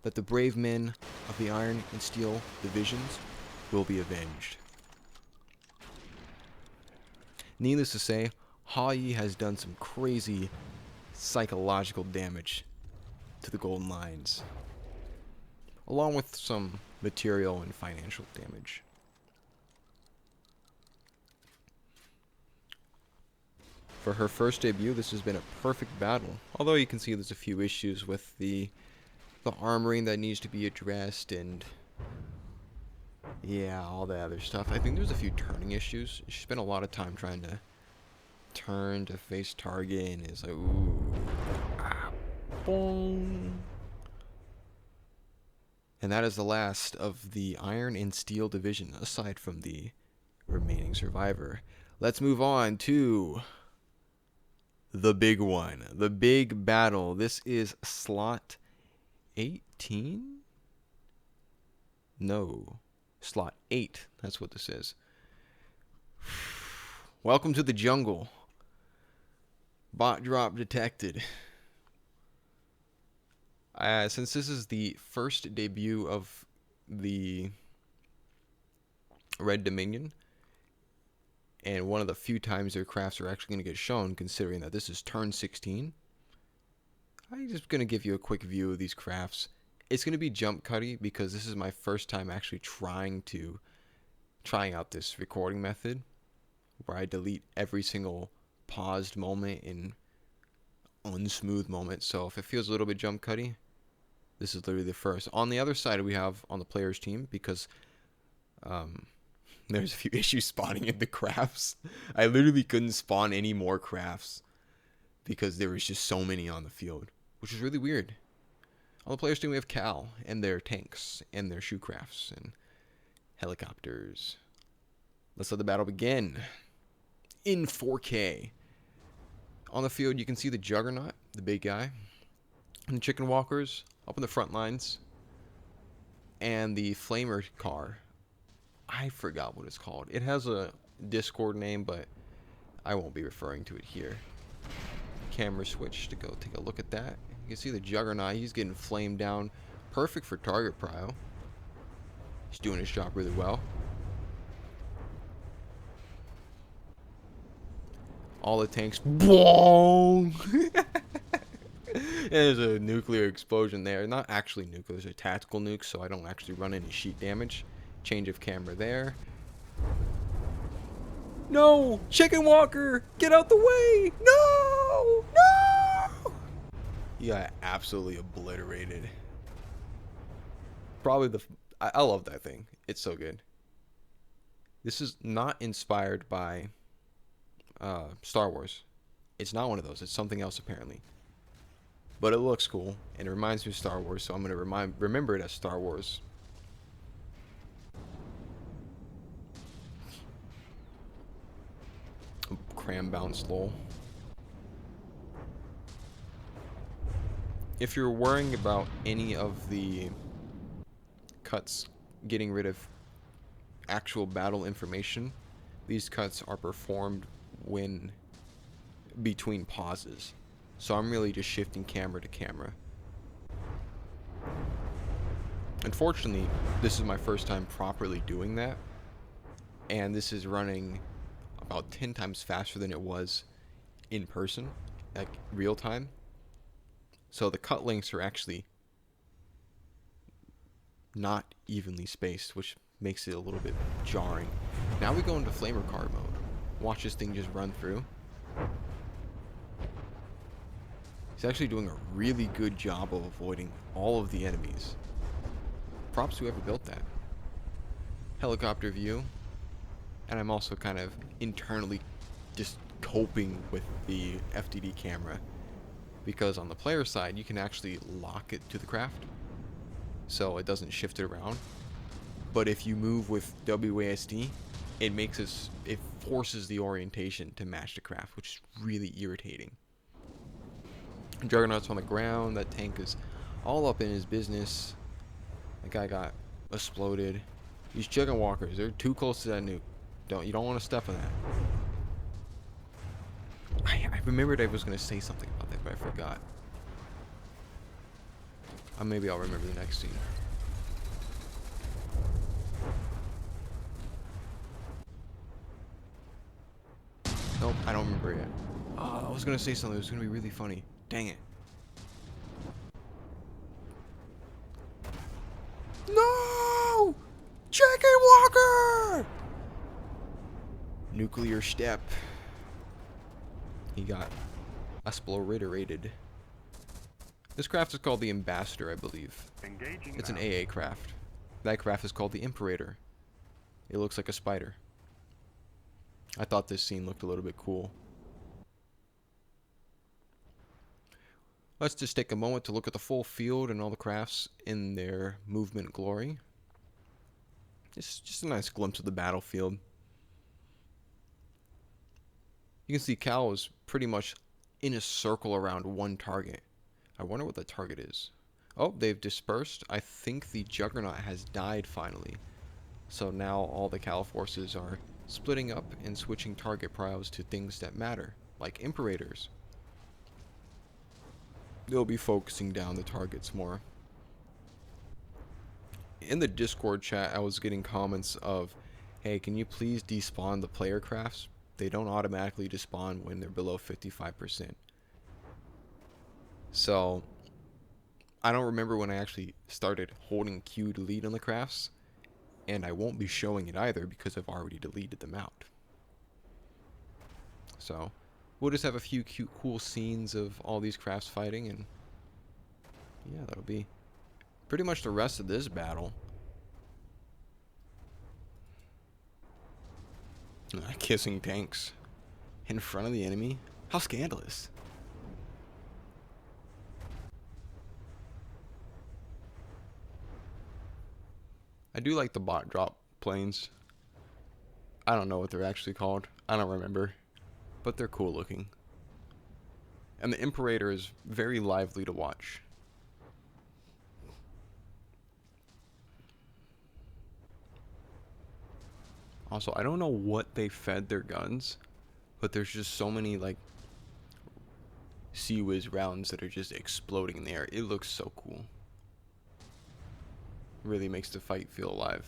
that the brave men of the Iron and Steel divisions will be avenged. Needless to say, Hawyee has done some crazy psychological damage to the Golden Lions, along with some material and financial damage. For her first debut, this has been a perfect battle, although you can see there's a few issues with the armoring that needs to be addressed, and yeah, all the other stuff. I think there's a few turning issues. She spent a lot of time trying to turn to face target, and it's like, ooh, boom. And that is the last of the Iron and Steel division, aside from the remaining survivor. Let's move on to the big one, the big battle. This is slot 18? No, slot 8. That's what this is. Welcome to the jungle. Bot drop detected. Since this is the first debut of the Red Dominion. And one of the few times their crafts are actually going to get shown, considering that this is turn 16. I'm just going to give you a quick view of these crafts. It's going to be jump cutty because this is my first time actually trying out this recording method where I delete every single paused moment and unsmooth moment. So if it feels a little bit jump cutty, this is literally the first. On the other side, we have on the player's team, because there's a few issues spawning in the crafts. I literally couldn't spawn any more crafts because there was just so many on the field, which is really weird. On the player's team, we have Cal and their tanks and their shoe crafts and helicopters. Let's let the battle begin in 4K. On the field, you can see the Juggernaut, the big guy, and the Chicken Walkers up in the front lines, and the Flamer car. I forgot what it's called. It has a Discord name, but I won't be referring to it here. Camera switch to go take a look at that. You can see the Juggernaut. He's getting flamed down. Perfect for target prio. He's doing his job really well. All the tanks. Boom! There's a nuclear explosion there. Not actually nuclear. There's a tactical nuke, so I don't actually run any sheet damage. Change of camera there. No! Chicken Walker! Get out the way! No! No! He got absolutely obliterated. Probably I love that thing. It's so good. This is not inspired by Star Wars. It's not one of those. It's something else apparently. But it looks cool and it reminds me of Star Wars, so I'm gonna remember it as Star Wars. Cram bounce lol. If you're worrying about any of the cuts getting rid of actual battle information, these cuts are performed when between pauses. So I'm really just shifting camera to camera. Unfortunately, this is my first time properly doing that, and this is running about 10 times faster than it was in person, like real time. So the cut lengths are actually not evenly spaced, which makes it a little bit jarring. Now we go into flamer car mode. Watch this thing just run through. He's actually doing a really good job of avoiding all of the enemies. Props to whoever built that. Helicopter view. And I'm also kind of internally just coping with the FTD camera, because on the player side you can actually lock it to the craft so it doesn't shift it around. But if you move with WASD, it forces the orientation to match the craft, which is really irritating. Juggernaut's on the ground. That tank is all up in his business. That guy got exploded. These Chicken Walkers, they're too close to that nuke. You don't want to step on that. I remembered I was going to say something about that, but I forgot. Maybe I'll remember the next scene. Nope, I don't remember yet. Oh, I was going to say something. It was going to be really funny. Dang it. No! Chicken Walker! Nuclear step. He got exploderated. This craft is called the Ambassador, I believe. It's an AA craft. That craft is called the Imperator. It looks like a spider. I thought this scene looked a little bit cool. Let's just take a moment to look at the full field and all the crafts in their movement glory. Just a nice glimpse of the battlefield. You can see Cal is pretty much in a circle around one target. I wonder what the target is. Oh, they've dispersed. I think the Juggernaut has died finally. So now all the Cal forces are splitting up and switching target prios to things that matter, like Imperators. They'll be focusing down the targets more. In the Discord chat, I was getting comments of, Hey, can you please despawn the player crafts? They don't automatically despawn when they're below 55%. So, I don't remember when I actually started holding Q to delete on the crafts, and I won't be showing it either because I've already deleted them out. So, we'll just have a few cute, cool scenes of all these crafts fighting, and yeah, that'll be pretty much the rest of this battle. Kissing tanks in front of the enemy? How scandalous. I do like the bot drop planes. I don't know what they're actually called. I don't remember. But they're cool looking. And the Imperator is very lively to watch. Also, I don't know what they fed their guns, but there's just so many, like, Sea Whiz rounds that are just exploding in the air. It looks so cool. Really makes the fight feel alive.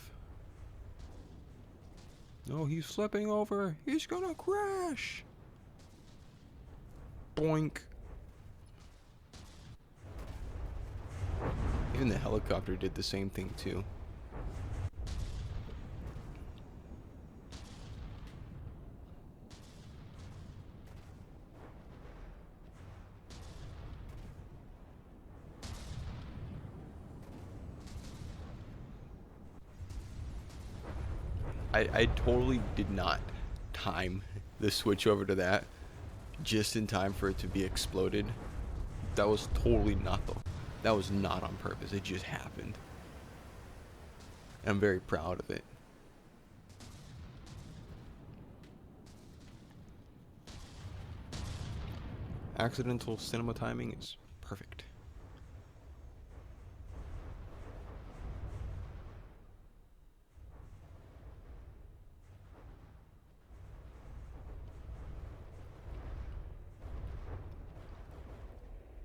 No, he's flipping over. He's gonna crash. Boink. Even the helicopter did the same thing too. I totally did not time the switch over to that just in time for it to be exploded. That was totally not though. That was not on purpose. It just happened. I'm very proud of it. Accidental cinema timing is perfect.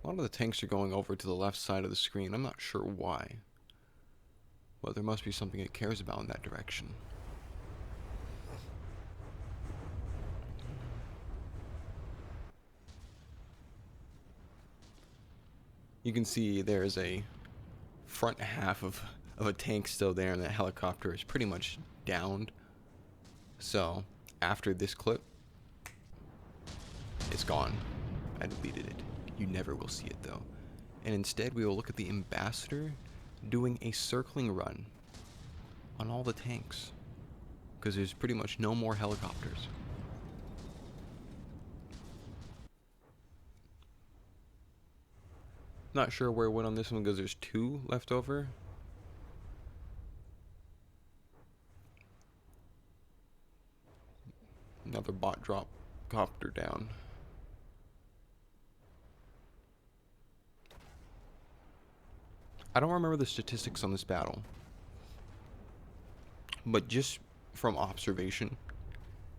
A lot of the tanks are going over to the left side of the screen. I'm not sure why. But there must be something it cares about in that direction. You can see there's a front half of a tank still there, and that helicopter is pretty much downed. So, after this clip, it's gone. I deleted it. You never will see it though. And instead we will look at the ambassador doing a circling run on all the tanks, because there's pretty much no more helicopters. Not sure where it went on this one because there's 2 left over. Another bot drop copter down. I don't remember the statistics on this battle, but just from observation,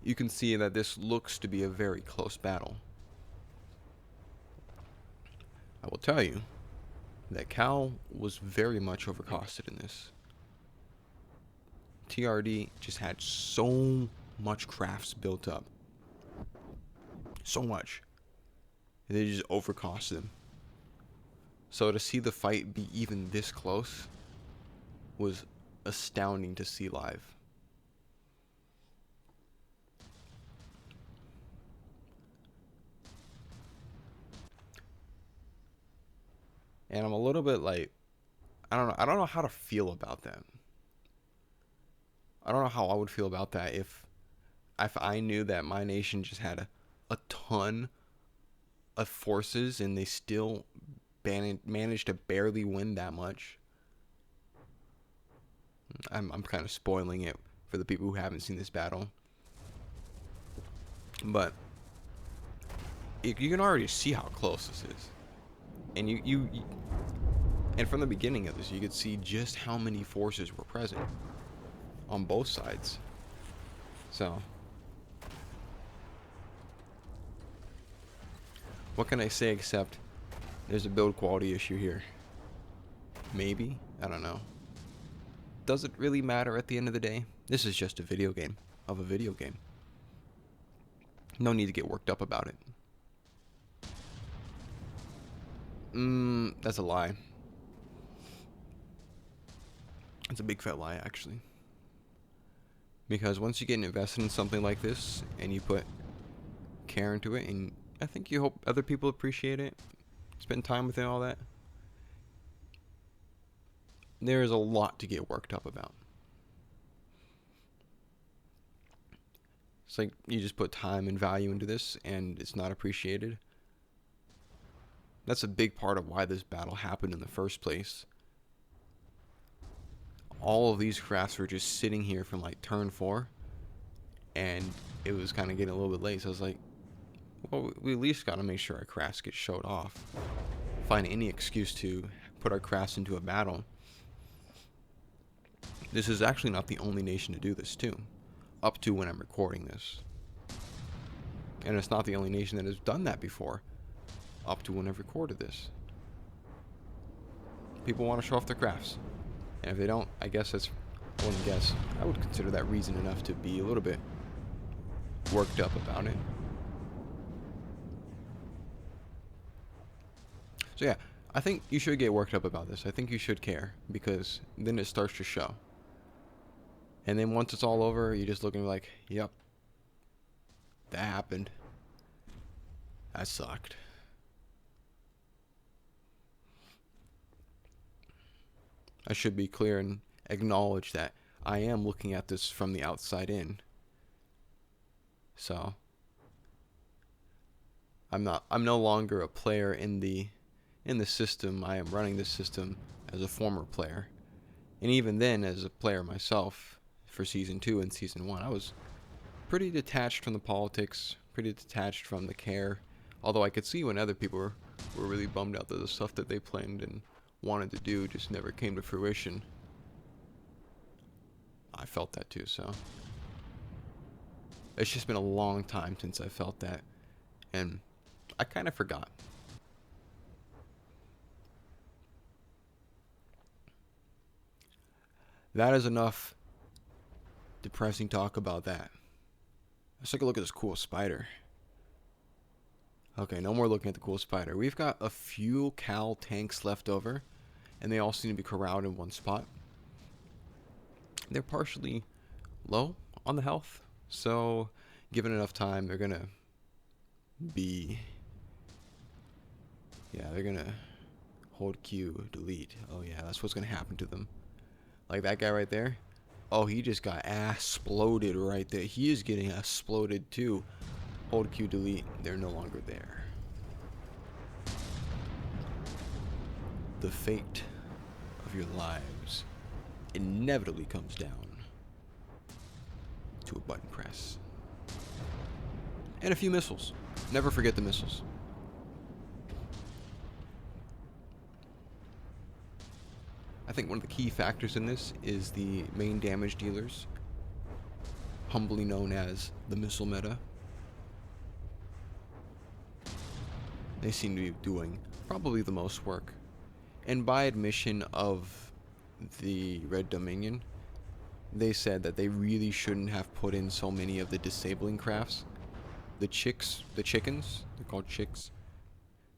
you can see that this looks to be a very close battle. I will tell you that Cal was very much overcosted in this. TRD just had so much crafts built up. So much. They just overcosted them. So to see the fight be even this close was astounding to see live. And I'm a little bit like, I don't know how to feel about that. I don't know how I would feel about that if I knew that my nation just had a ton of forces and they still managed to barely win that much. I'm kind of spoiling it for the people who haven't seen this battle, but you can already see how close this is, and and from the beginning of this you could see just how many forces were present on both sides. So what can I say except there's a build quality issue here? Maybe? I don't know. does it really matter at the end of the day? This is just a video game of a video game. No need to get worked up about it. That's a lie. It's a big fat lie, actually. Because once you get invested in something like this, and you put care into it, and I think you hope other people appreciate it, spend time with it and all that, there is a lot to get worked up about. It's like you just put time and value into this, and it's not appreciated. That's a big part of why this battle happened in the first place. All of these crafts were just sitting here from like turn 4, and it was kind of getting a little bit late, so I was like, well, we at least got to make sure our crafts get showed off. Find any excuse to put our crafts into a battle. This is actually not the only nation to do this too, up to when I'm recording this. And it's not the only nation that has done that before, up to when I've recorded this. People want to show off their crafts. And if they don't, I guess that's, I wouldn't guess, I would consider that reason enough to be a little bit worked up about it. So yeah, I think you should get worked up about this. I think you should care, because then it starts to show. And then once it's all over, you're just looking like, yep, that happened. That sucked. I should be clear and acknowledge that I am looking at this from the outside in. So I'm no longer a player in the system. I am running this system as a former player. And even then, as a player myself for season 2 and season 1, I was pretty detached from the politics, pretty detached from the care. Although I could see when other people were really bummed out that the stuff that they planned and wanted to do just never came to fruition. I felt that too, so it's just been a long time since I felt that, and I kind of forgot. That is enough depressing talk about that. Let's take a look at this cool spider. Okay, no more looking at the cool spider. We've got a few Cal tanks left over, and they all seem to be corralled in one spot. They're partially low on the health, so given enough time, they're gonna be, yeah, they're gonna hold Q, delete. Oh yeah, that's what's gonna happen to them. Like that guy right there. Oh, he just got exploded right there. He is getting exploded too. Hold Q, delete. They're no longer there. The fate of your lives inevitably comes down to a button press. And a few missiles. Never forget the missiles. I think one of the key factors in this is the main damage dealers, humbly known as the missile meta. They seem to be doing probably the most work. And by admission of the Red Dominion, they said that they really shouldn't have put in so many of the disabling crafts. The chickens, they're called chicks.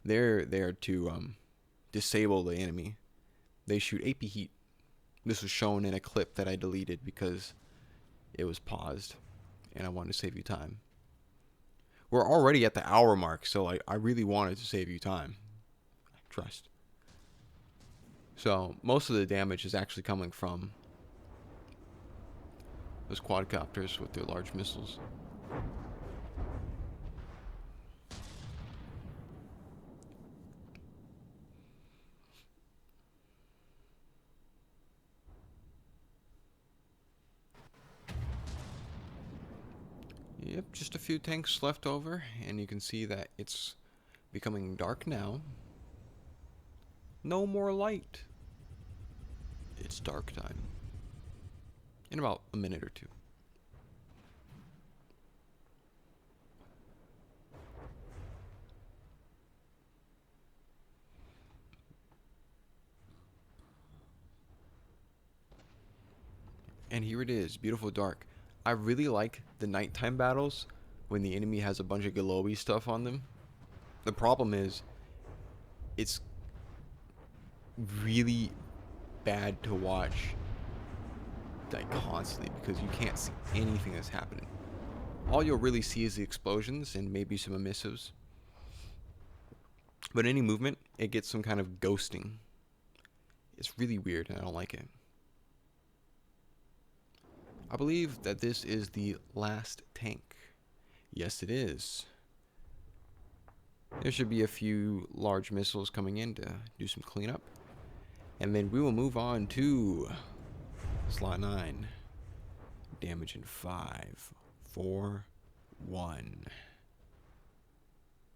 They're there to disable the enemy. They shoot AP heat. This was shown in a clip that I deleted because it was paused and I wanted to save you time. We're already at the hour mark, so I really wanted to save you time. Trust. So most of the damage is actually coming from those quadcopters with their large missiles. Yep, just a few tanks left over, and you can see that it's becoming dark now. No more light. It's dark time. In about a minute or two. And here it is, beautiful dark. I really like the nighttime battles when the enemy has a bunch of glowy stuff on them. The problem is, it's really bad to watch like constantly because you can't see anything that's happening. All you'll really see is the explosions and maybe some emissives. But any movement, it gets some kind of ghosting. It's really weird and I don't like it. I believe that this is the last tank. Yes, it is. There should be a few large missiles coming in to do some cleanup. And then we will move on to slot 9. Damage in 5, 4, 1.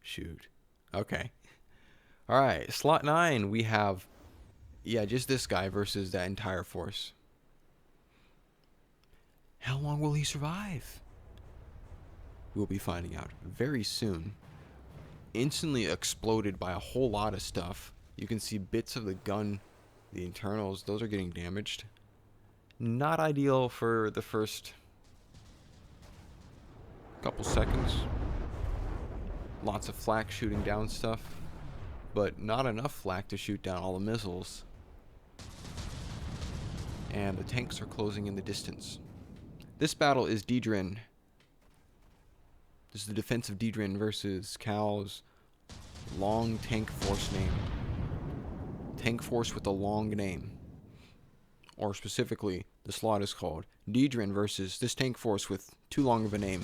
Shoot. Okay. Alright, slot 9, we have, just this guy versus that entire force. How long will he survive? We'll be finding out very soon. Instantly exploded by a whole lot of stuff. You can see bits of the gun, the internals, those are getting damaged. Not ideal for the first couple seconds. Lots of flak shooting down stuff, but not enough flak to shoot down all the missiles. And the tanks are closing in the distance. This battle is drin. This is the defensive drin versus Cal's long tank force name. Tank force with a long name. Or specifically, the slot is called drin versus this tank force with too long of a name.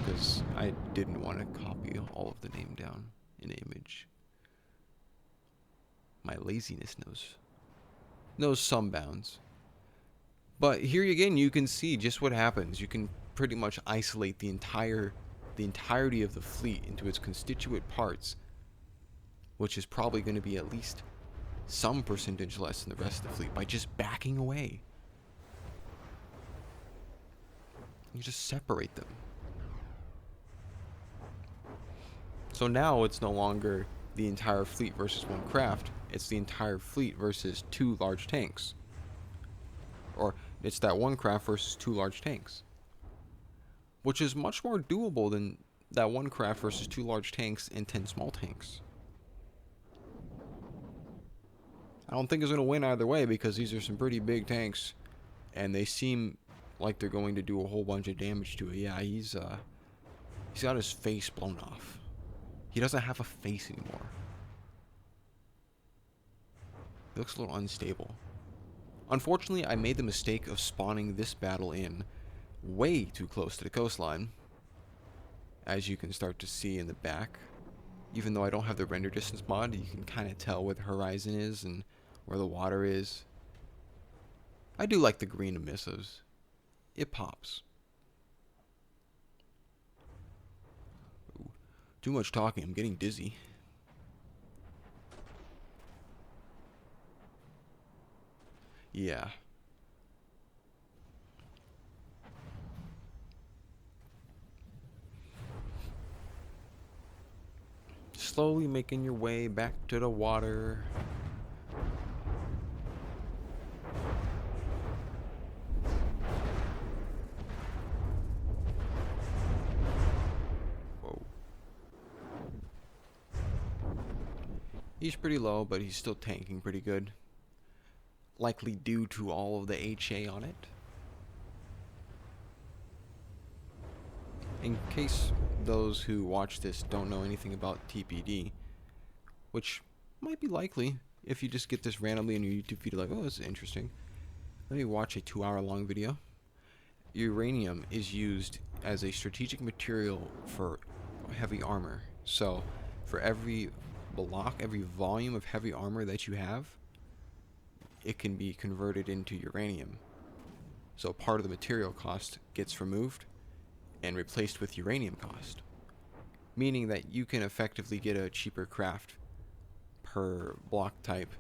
Because I didn't want to copy all of the name down in image. My laziness knows some bounds. But here again, you can see just what happens. You can pretty much isolate the entirety of the fleet into its constituent parts, which is probably going to be at least some percentage less than the rest of the fleet by just backing away. You just separate them. So now it's no longer the entire fleet versus one craft. It's the entire fleet versus 2 large tanks. Or it's that one craft versus 2 large tanks. Which is much more doable than that one craft versus 2 large tanks and 10 small tanks. I don't think it's going to win either way because these are some pretty big tanks. And they seem like they're going to do a whole bunch of damage to it. Yeah, he's got his face blown off. He doesn't have a face anymore. He looks a little unstable. Unfortunately, I made the mistake of spawning this battle in way too close to the coastline. As you can start to see in the back. Even though I don't have the render distance mod, you can kind of tell where the horizon is and where the water is. I do like the green emissives. It pops. Ooh, too much talking, I'm getting dizzy. Yeah. Slowly making your way back to the water. Whoa. He's pretty low, but he's still tanking pretty good. Likely due to all of the HA on it. In case those who watch this don't know anything about TPD, which might be likely if you just get this randomly in your YouTube feed like, oh, this is interesting. Let me watch a 2-hour-long video. Uranium is used as a strategic material for heavy armor. So for every block, every volume of heavy armor that you have, it can be converted into uranium. So part of the material cost gets removed and replaced with uranium cost. Meaning that you can effectively get a cheaper craft per block type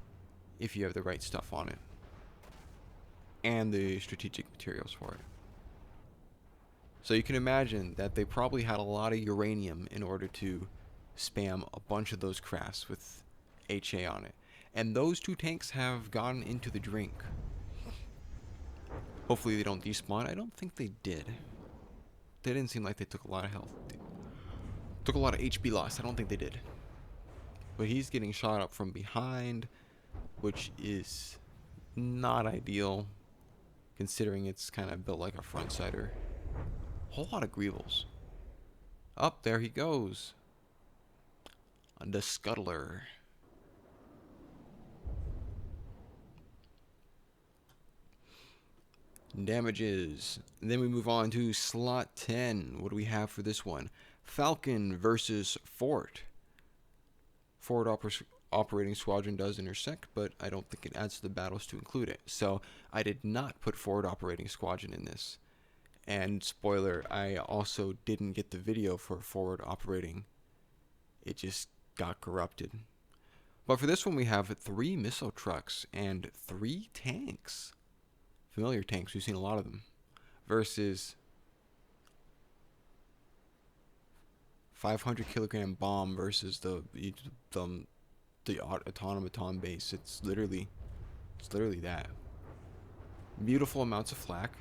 if you have the right stuff on it. And the strategic materials for it. So you can imagine that they probably had a lot of uranium in order to spam a bunch of those crafts with HA on it. And those 2 tanks have gone into the drink. Hopefully they don't despawn. I don't think they did. They didn't seem like they took a lot of health. Took a lot of HP loss. I don't think they did. But he's getting shot up from behind, which is not ideal, considering it's kind of built like a front sider. Whole lot of Greevils. Up there he goes. On the scuttler. Damages. And then we move on to slot 10. What do we have for this one? Falcon versus Fort. Forward operating squadron does intersect, but I don't think it adds to the battles to include it. So I did not put forward operating squadron in this. And spoiler, I also didn't get the video for forward operating. It just got corrupted. But for this one we have 3 missile trucks and 3 tanks. Familiar tanks, we've seen a lot of them. Versus 500 kilogram bomb versus the automaton base. It's literally that. Beautiful amounts of flak.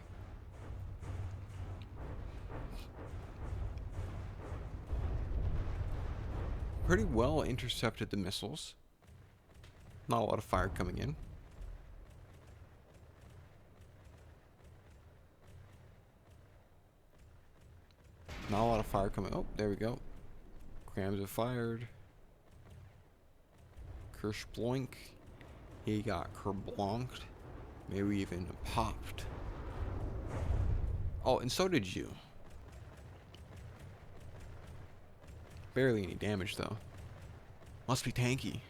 Pretty well intercepted the missiles. Not a lot of fire coming in. Not a lot of fire coming. Oh, there we go. Crams are fired. Kersploink. He got kerblonked. Maybe even popped. Oh, and so did you. Barely any damage though. Must be tanky.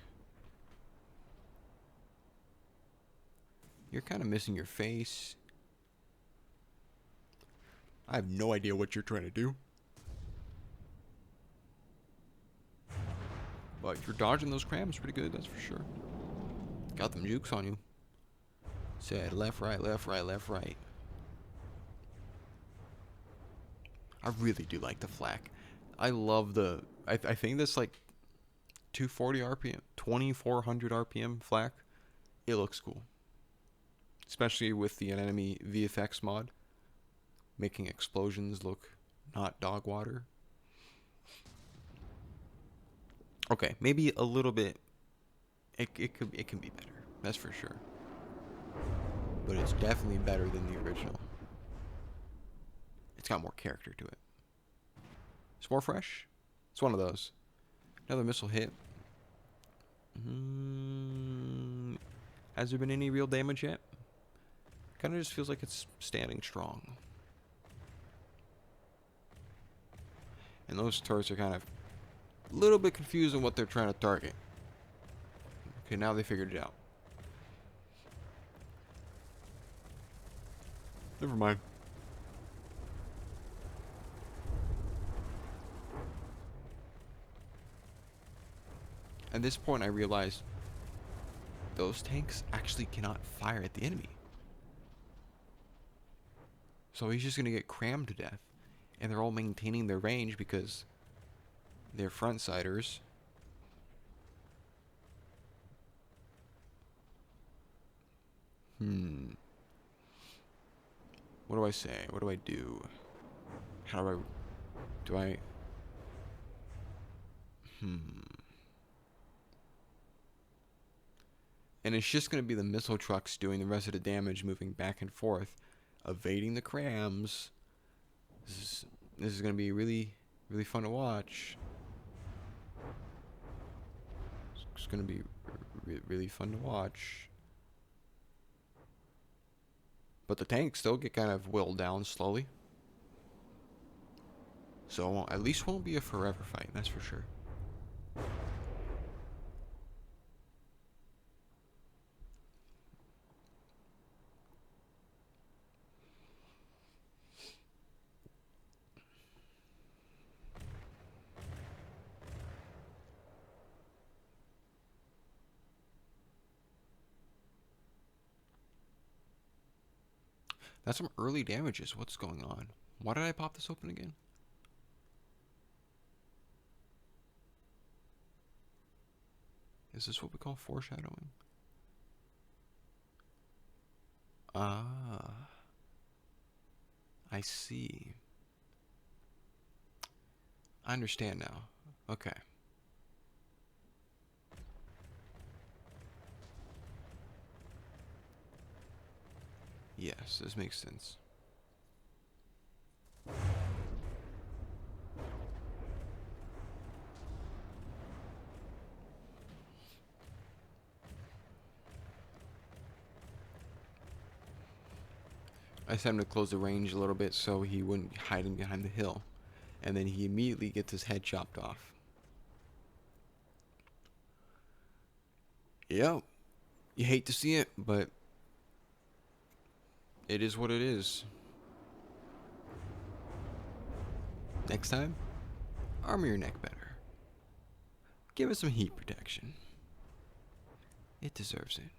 You're kind of missing your face. I have no idea what you're trying to do. But you're dodging those crams pretty good, that's for sure. Got them jukes on you. Said left, right, left, right, left, right. I really do like the flak. I love the... I think that's like 240 RPM, 2400 RPM flak. It looks cool. Especially with the enemy VFX mod. Making explosions look not dog water. Okay, maybe a little bit. It can be better. That's for sure. But it's definitely better than the original. It's got more character to it. It's more fresh. It's one of those. Another missile hit. Has there been any real damage yet? Kind of just feels like it's standing strong. And those turrets are kind of a little bit confused on what they're trying to target. Okay, now they figured it out. Never mind. At this point I realized those tanks actually cannot fire at the enemy. So he's just going to get crammed to death. And they're all maintaining their range because they're front-siders. What do I say? What do I do? How do I... Do I... And it's just going to be the missile trucks doing the rest of the damage, moving back and forth, evading the crams. This is going to be really fun to watch. It's going to be really fun to watch. But the tanks still get kind of whittled down slowly. So at least won't be a forever fight, that's for sure. That's some early damages. What's going on? Why did I pop this open again? Is this what we call foreshadowing? Ah. I see. I understand now. Okay. Yes, this makes sense. I set him to close the range a little bit so he wouldn't be hiding behind the hill. And then he immediately gets his head chopped off. Yep. You hate to see it, but it is what it is. Next time, armor your neck better. Give it some heat protection. It deserves it.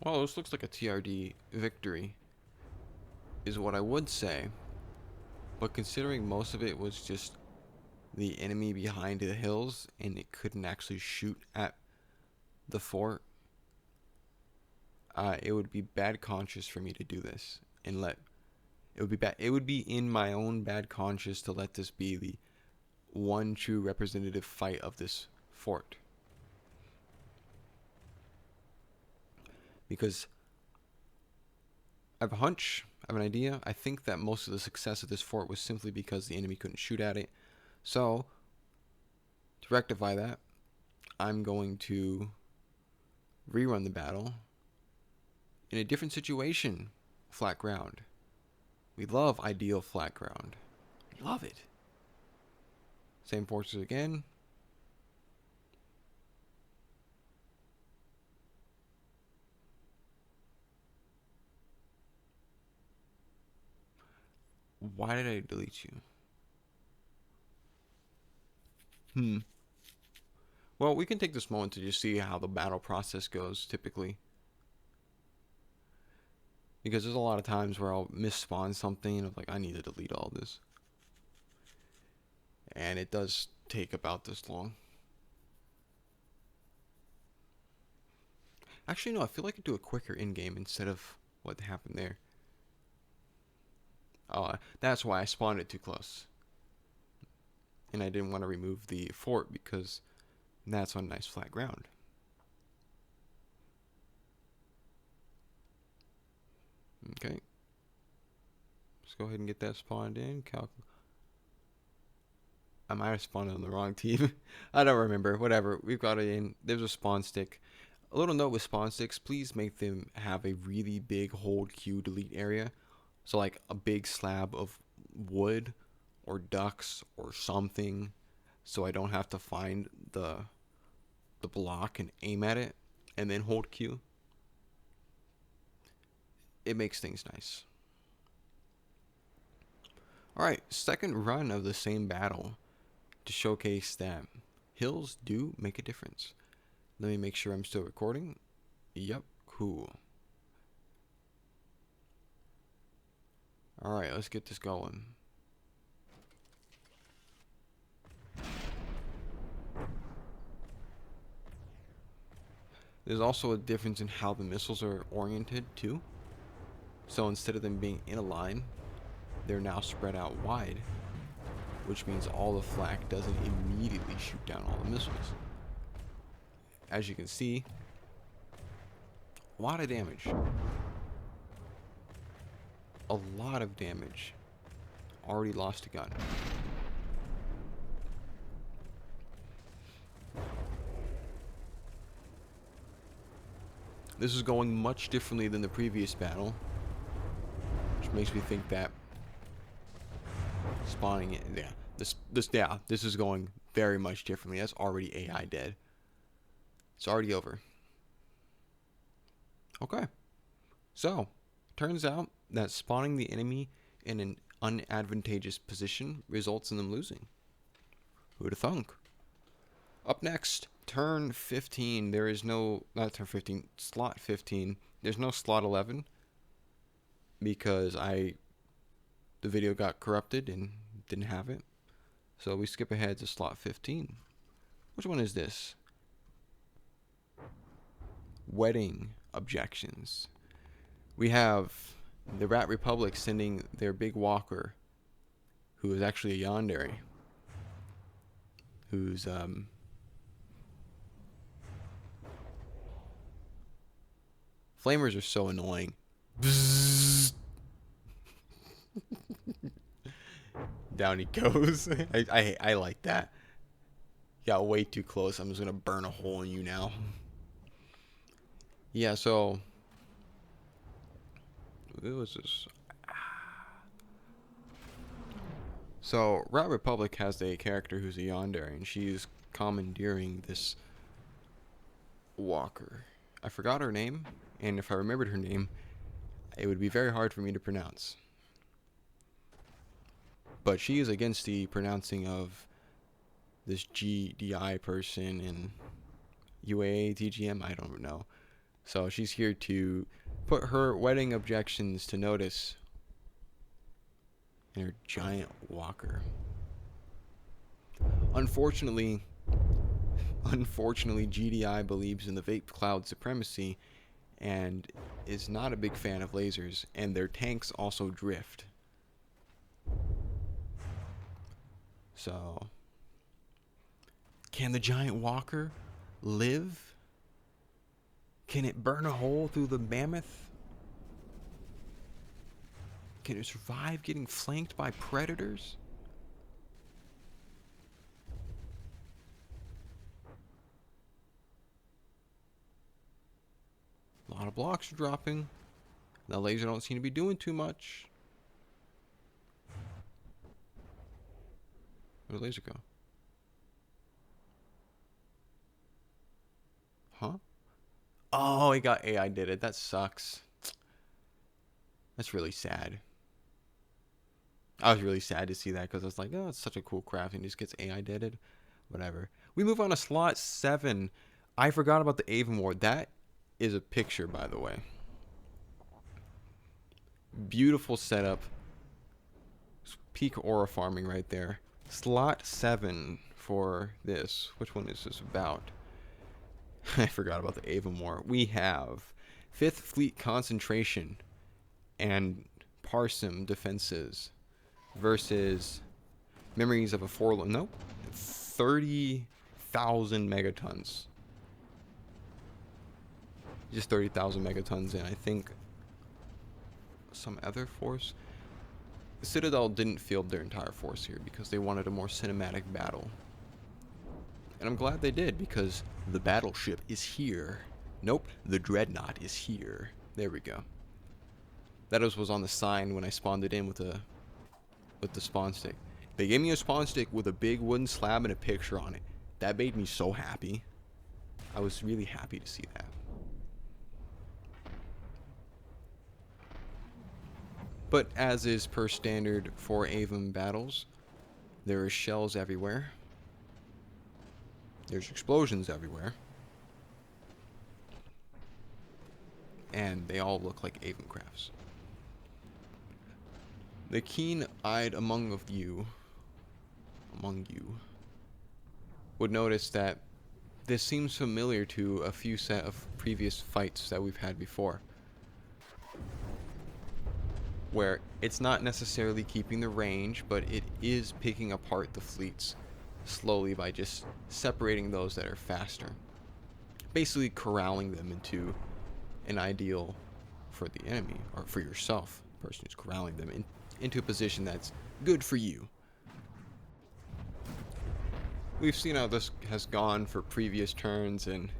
Well, this looks like a TRD victory, is what I would say. But considering most of it was just the enemy behind the hills and it couldn't actually shoot at the fort, it would be bad conscience for me to do this and let it would be bad. It would be in my own bad conscience to let this be the one true representative fight of this fort. Because I have a hunch, I have an idea. I think that most of the success of this fort was simply because the enemy couldn't shoot at it. So, to rectify that, I'm going to rerun the battle in a different situation. Flat ground. We love ideal flat ground. We love it. Same forces again. Why did I delete you? Well, we can take this moment to just see how the battle process goes typically. Because there's a lot of times where I'll misspawn something and I'm like, I need to delete all this. And it does take about this long. Actually, no, I feel like I could do it quicker in-game instead of what happened there. Oh, that's why I spawned it too close. And I didn't want to remove the fort because that's on nice flat ground. Okay. Let's go ahead and get that spawned in. I might have spawned on the wrong team. I don't remember. Whatever. We've got it in. There's a spawn stick. A little note with spawn sticks. Please make them have a really big hold Q delete area. So like a big slab of wood or ducks or something. So I don't have to find the block and aim at it and then hold Q. It makes things nice. Alright, second run of the same battle to showcase that hills do make a difference. Let me make sure I'm still recording. Yep, cool. Alright, let's get this going. There's also a difference in how the missiles are oriented too. So instead of them being in a line, they're now spread out wide, which means all the flak doesn't immediately shoot down all the missiles. As you can see, a lot of damage. A lot of damage. Already lost a gun. This is going much differently than the previous battle, which makes me think that spawning it, this is going very much differently. That's already AI dead. It's already over. Okay. So, turns out that spawning the enemy in an unadvantageous position results in them losing. Who'd have thunk? Up next, turn 15. There is no, not turn 15, slot 15. There's no slot 11 because I the video got corrupted and didn't have it. So we skip ahead to slot 15. Which one is this? Wedding objections. We have the Rat Republic sending their big walker, who is actually a yandere, who's flamers are so annoying. Down he goes. I like that. Got way too close. I'm just gonna burn a hole in you now. Yeah, so what was this? So Rat Republic has a character who's a yandere, and she's commandeering this walker. I forgot her name, and if I remembered her name, it would be very hard for me to pronounce. But she is against the pronouncing of this GDI person in UAA TGM, I don't know. So she's here to put her wedding objections to notice in her giant walker. Unfortunately, GDI believes in the vape cloud supremacy and is not a big fan of lasers, and their tanks also drift. So, can the giant walker live? Can it burn a hole through the mammoth? Can it survive getting flanked by predators? A lot of blocks are dropping. The laser don't seem to be doing too much. Where'd the laser go? Huh? Oh, it got AI did it. That sucks. That's really sad. I was really sad to see that because I was like, oh, it's such a cool craft and it just gets AI deaded. Whatever. We move on to slot 7. I forgot about the Avon Ward. That is a picture, by the way. Beautiful setup. Peak aura farming right there. Slot 7 for this. Which one is this about? I forgot about the Avon War. We have 5th Fleet Concentration and Parsum defenses versus Memories of a Forlorn. Nope. 30,000 megatons. Just 30,000 megatons, and I think some other force. The Citadel didn't field their entire force here because they wanted a more cinematic battle. And I'm glad they did, because the battleship is here. Nope, the Dreadnought is here. There we go. That was on the sign when I spawned it in with the spawn stick. They gave me a spawn stick with a big wooden slab and a picture on it. That made me so happy. I was really happy to see that. But as is per standard for Avon battles, there are shells everywhere. There's explosions everywhere. And they all look like Avon crafts. The keen-eyed among you would notice that this seems familiar to a few set of previous fights that we've had before, where it's not necessarily keeping the range, but it is picking apart the fleets slowly by just separating those that are faster, basically corralling them into an ideal for the enemy, or for yourself, the person who's corralling them into a position that's good for you. We've seen how this has gone for previous turns, and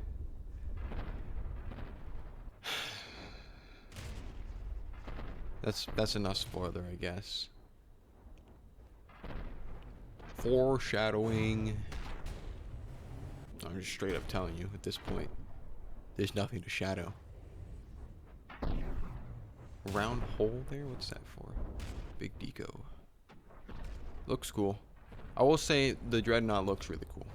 that's enough spoiler, I guess. Foreshadowing. I'm just straight up telling you at this point, there's nothing to shadow. Round hole there? What's that for? Big deco. Looks cool. I will say the Dreadnought looks really cool.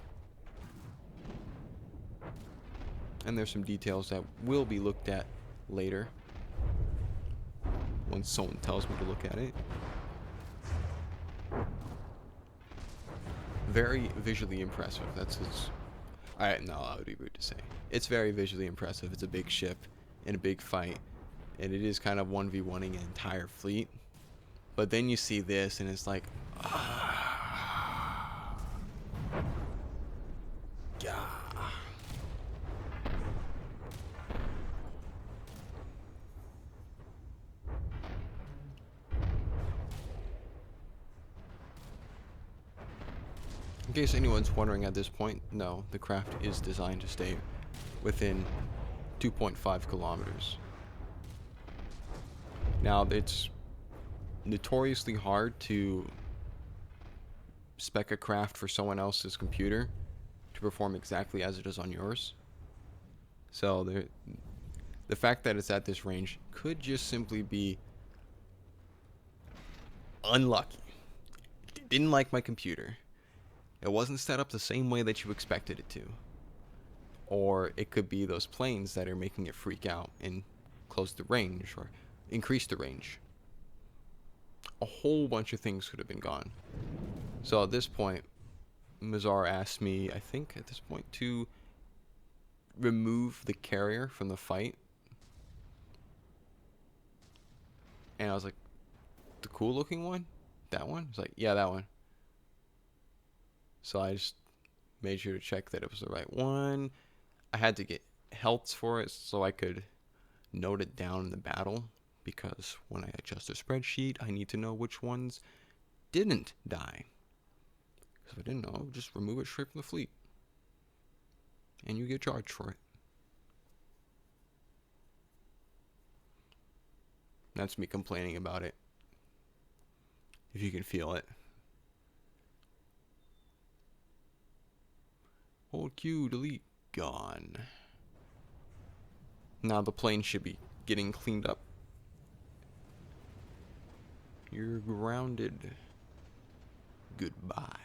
And there's some details that will be looked at later, once someone tells me to look at it. very visually impressive. That's his. No, I would be rude to say. It's very visually impressive. It's a big ship in a big fight, and it is kind of 1v1ing an entire fleet. But then you see this, and it's like, yeah. In case anyone's wondering at this point, no, the craft is designed to stay within 2.5 kilometers. Now, it's notoriously hard to spec a craft for someone else's computer to perform exactly as it is on yours. So the fact that it's at this range could just simply be unlucky. It didn't like my computer. It wasn't set up the same way that you expected it to. Or it could be those planes that are making it freak out and close the range or increase the range. A whole bunch of things could have been gone. So at this point, Mazar asked me, I think at this point, to remove the carrier from the fight. And I was like, the cool looking one? That one? He's like, yeah, that one. So I just made sure to check that it was the right one. I had to get healths for it so I could note it down in the battle, because when I adjust the spreadsheet, I need to know which ones didn't die. Because if I didn't know, just remove it straight from the fleet. And you get charged for it. That's me complaining about it. If you can feel it. Hold Q, delete, gone. Now the plane should be getting cleaned up. You're grounded. Goodbye.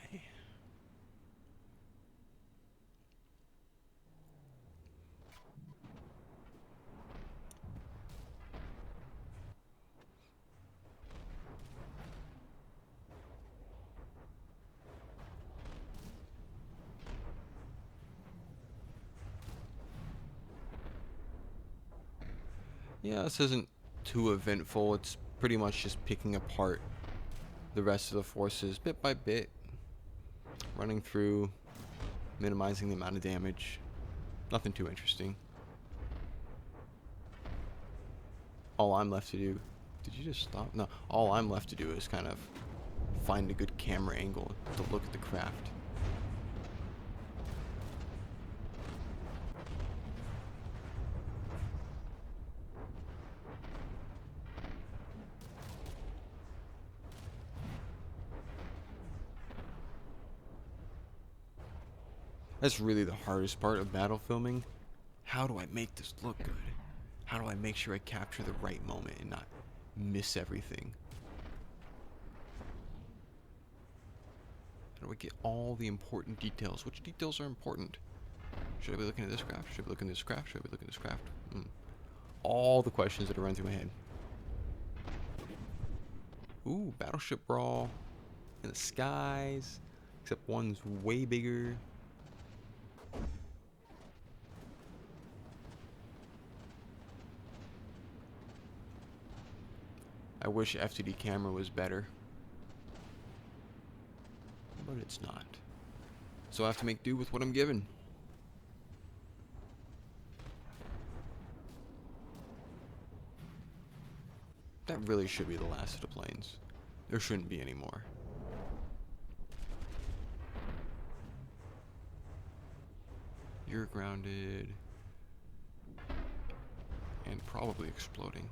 Yeah, this isn't too eventful. It's pretty much just picking apart the rest of the forces bit by bit, running through, minimizing the amount of damage. Nothing too interesting. All I'm left to do... Did you just stop? No. All I'm left to do is kind of find a good camera angle to look at the craft. That's really the hardest part of battle filming. How do I make this look good? How do I make sure I capture the right moment and not miss everything? How do I get all the important details? Which details are important? Should I be looking at this craft? Should I be looking at this craft? Should I be looking at this craft? All the questions that are running through my head. Ooh, battleship brawl in the skies. Except one's way bigger. I wish FTD camera was better, but it's not. So I have to make do with what I'm given. That really should be the last of the planes. There shouldn't be any more. You're grounded and probably exploding.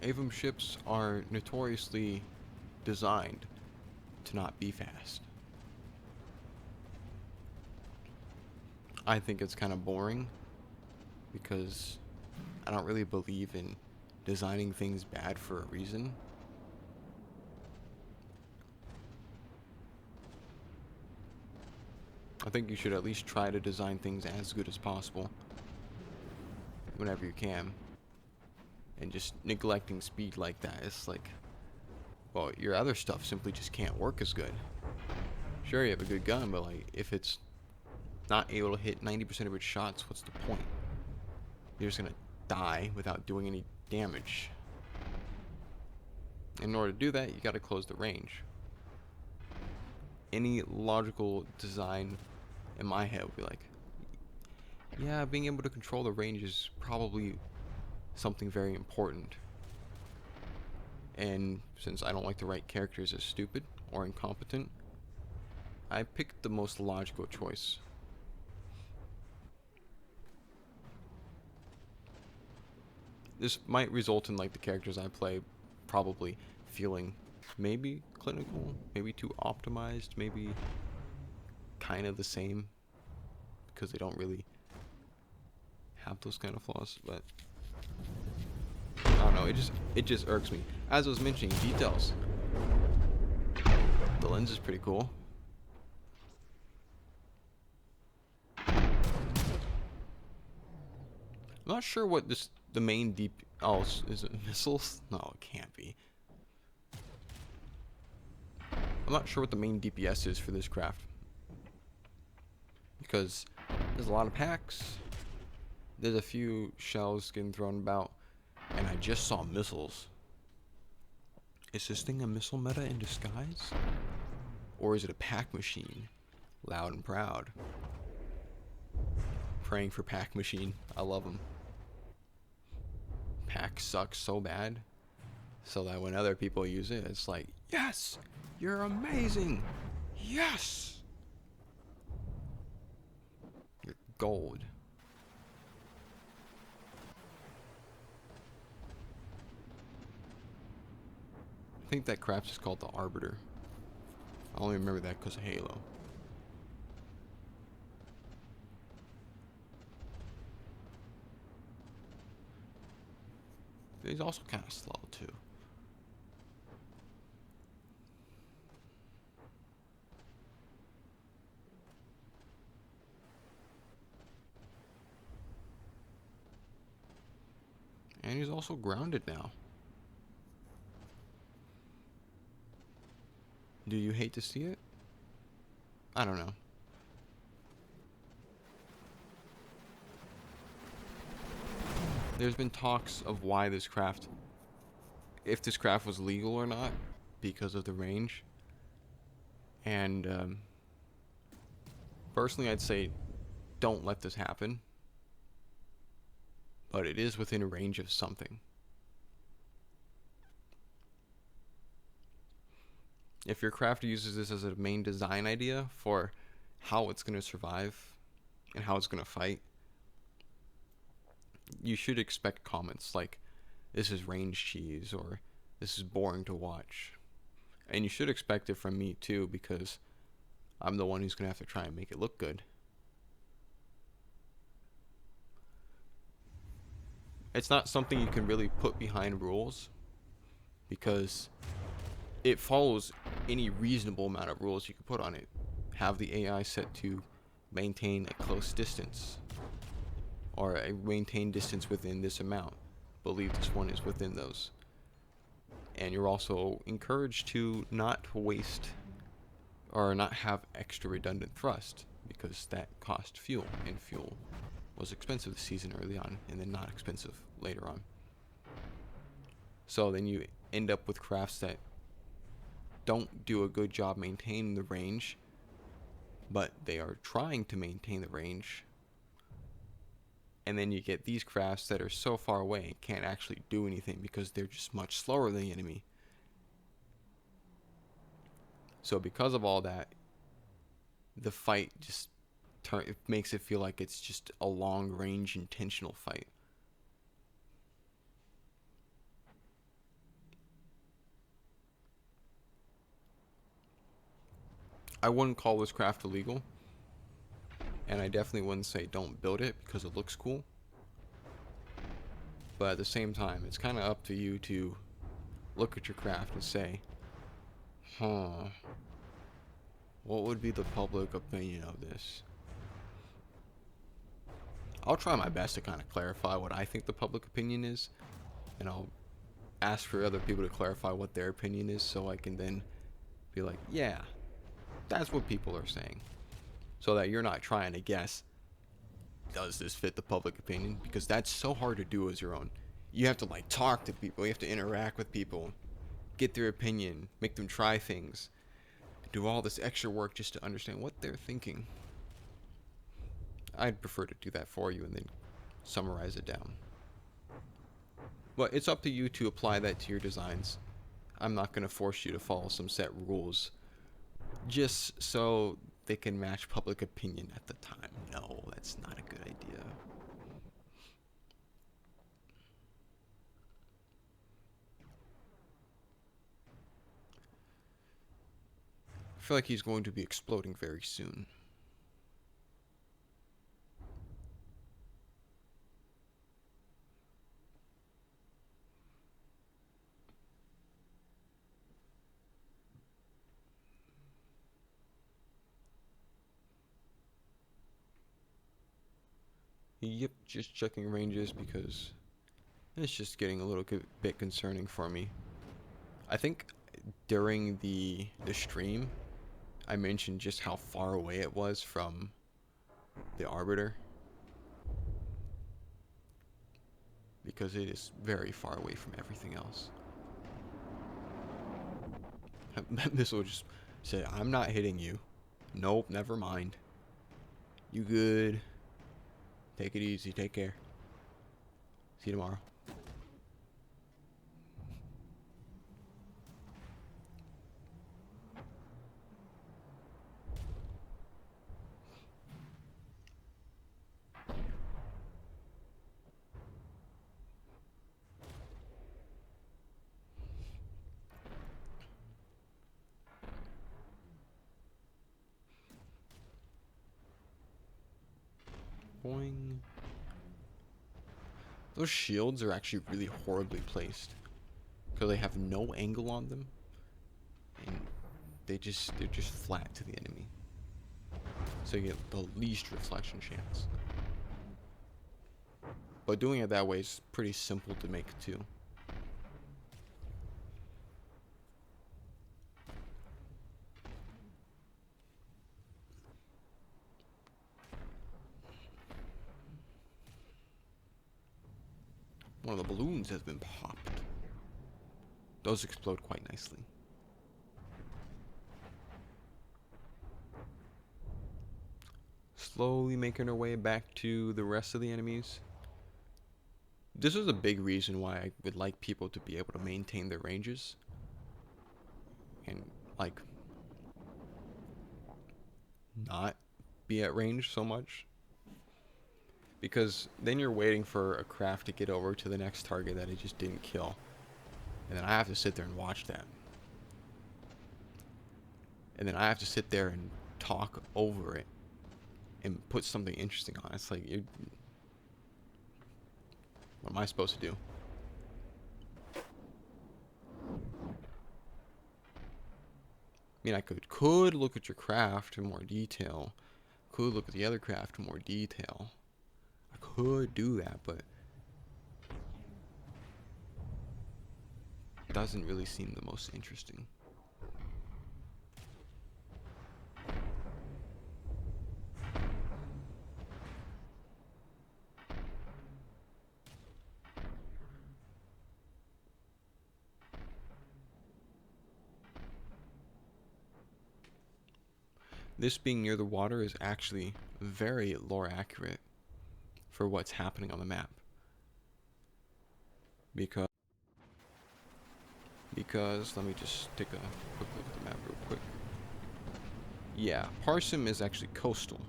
Avum ships are notoriously designed to not be fast. I think it's kind of boring because I don't really believe in designing things bad for a reason. I think you should at least try to design things as good as possible whenever you can. And just neglecting speed like that, it's like, well, your other stuff simply just can't work as good. Sure, you have a good gun, but like, if it's not able to hit 90% of its shots, what's the point? You're just gonna die without doing any damage. In order to do that, you gotta close the range. Any logical design in my head would be like, yeah, being able to control the range is probably something very important. And since I don't like to write characters as stupid or incompetent, I picked the most logical choice. This might result in like the characters I play probably feeling maybe clinical, maybe too optimized, maybe kind of the same because they don't really have those kind of flaws, but I don't know, it just irks me. As I was mentioning, details. The lens is pretty cool. I'm not sure what the main oh, is it missiles? No, it can't be. I'm not sure what the main DPS is for this craft, because there's a lot of packs, there's a few shells getting thrown about, and I just saw missiles. Is this thing a missile meta in disguise? Or is it a pack machine? Loud and proud. Praying for pack machine. I love them. Pack sucks so bad, so that when other people use it, it's like, yes, you're amazing. Yes. You're gold. I think that craft is called the Arbiter. I only remember that because of Halo. He's also kind of slow too. And he's also grounded now. Do you hate to see it? I don't know. There's been talks of why this craft, if this craft was legal or not, because of the range. And personally, I'd say don't let this happen. But it is within range of something. If your craft uses this as a main design idea for how it's going to survive and how it's going to fight, you should expect comments like, this is range cheese, or this is boring to watch. And you should expect it from me too, because I'm the one who's going to have to try and make it look good. It's not something you can really put behind rules, because it follows any reasonable amount of rules you can put on it. Have the AI set to maintain a close distance, or a maintain distance within this amount. Believe this one is within those. And you're also encouraged to not waste or not have extra redundant thrust, because that cost fuel, and fuel was expensive this season early on, and then not expensive later on. So then you end up with crafts that don't do a good job maintaining the range, but they are trying to maintain the range. And then you get these crafts that are so far away and can't actually do anything because they're just much slower than the enemy. So because of all that, the fight just it makes it feel like it's just a long range intentional fight. I wouldn't call this craft illegal, and I definitely wouldn't say don't build it because it looks cool. But at the same time, it's kind of up to you to look at your craft and say, huh, what would be the public opinion of this? I'll try my best to kind of clarify what I think the public opinion is, and I'll ask for other people to clarify what their opinion is, so I can then be like, yeah, that's what people are saying. So that you're not trying to guess, does this fit the public opinion? Because that's so hard to do as your own. You have to like talk to people, you have to interact with people, get their opinion, make them try things, do all this extra work just to understand what they're thinking. I'd prefer to do that for you and then summarize it down. But it's up to you to apply that to your designs. I'm not going to force you to follow some set rules just so they can match public opinion at the time. No, that's not a good idea. I feel like he's going to be exploding very soon. Yep, just checking ranges because it's just getting a little bit concerning for me. I think during the stream, I mentioned just how far away it was from the Arbiter, because it is very far away from everything else. That missile just said, I'm not hitting you. Nope, never mind. You good. Take it easy, take care. See you tomorrow. Boing. Those shields are actually really horribly placed because they have no angle on them, and they're just flat to the enemy, so you get the least reflection chance. But doing it that way is pretty simple to make too. One of the balloons has been popped. Those explode quite nicely. Slowly making our way back to the rest of the enemies. This is a big reason why I would like people to be able to maintain their ranges. And, like, not be at range so much. Because then you're waiting for a craft to get over to the next target that it just didn't kill. And then I have to sit there and watch that. And then I have to sit there and talk over it and put something interesting on it. It's like, what am I supposed to do? I mean, I could look at your craft in more detail. Could look at the other craft in more detail. I could do that, but it doesn't really seem the most interesting. This being near the water is actually very lore accurate for what's happening on the map. Because let me just take a quick look at the map real quick. Yeah, Parsum is actually coastal.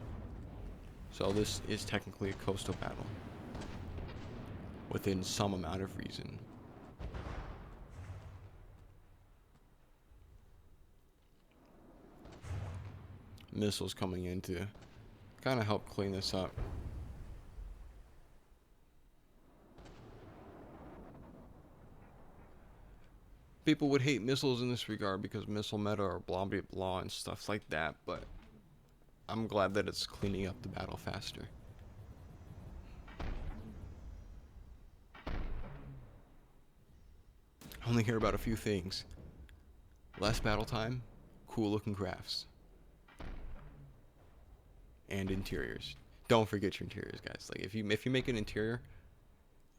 So this is technically a coastal battle. Within some amount of reason. missiles coming in to kind of help clean this up. People would hate missiles in this regard because missile meta or blah blah blah and stuff like that, but I'm glad that it's cleaning up the battle faster. I only hear about a few things. Less battle time, cool looking crafts, and interiors. Don't forget your interiors, guys. Like if you make an interior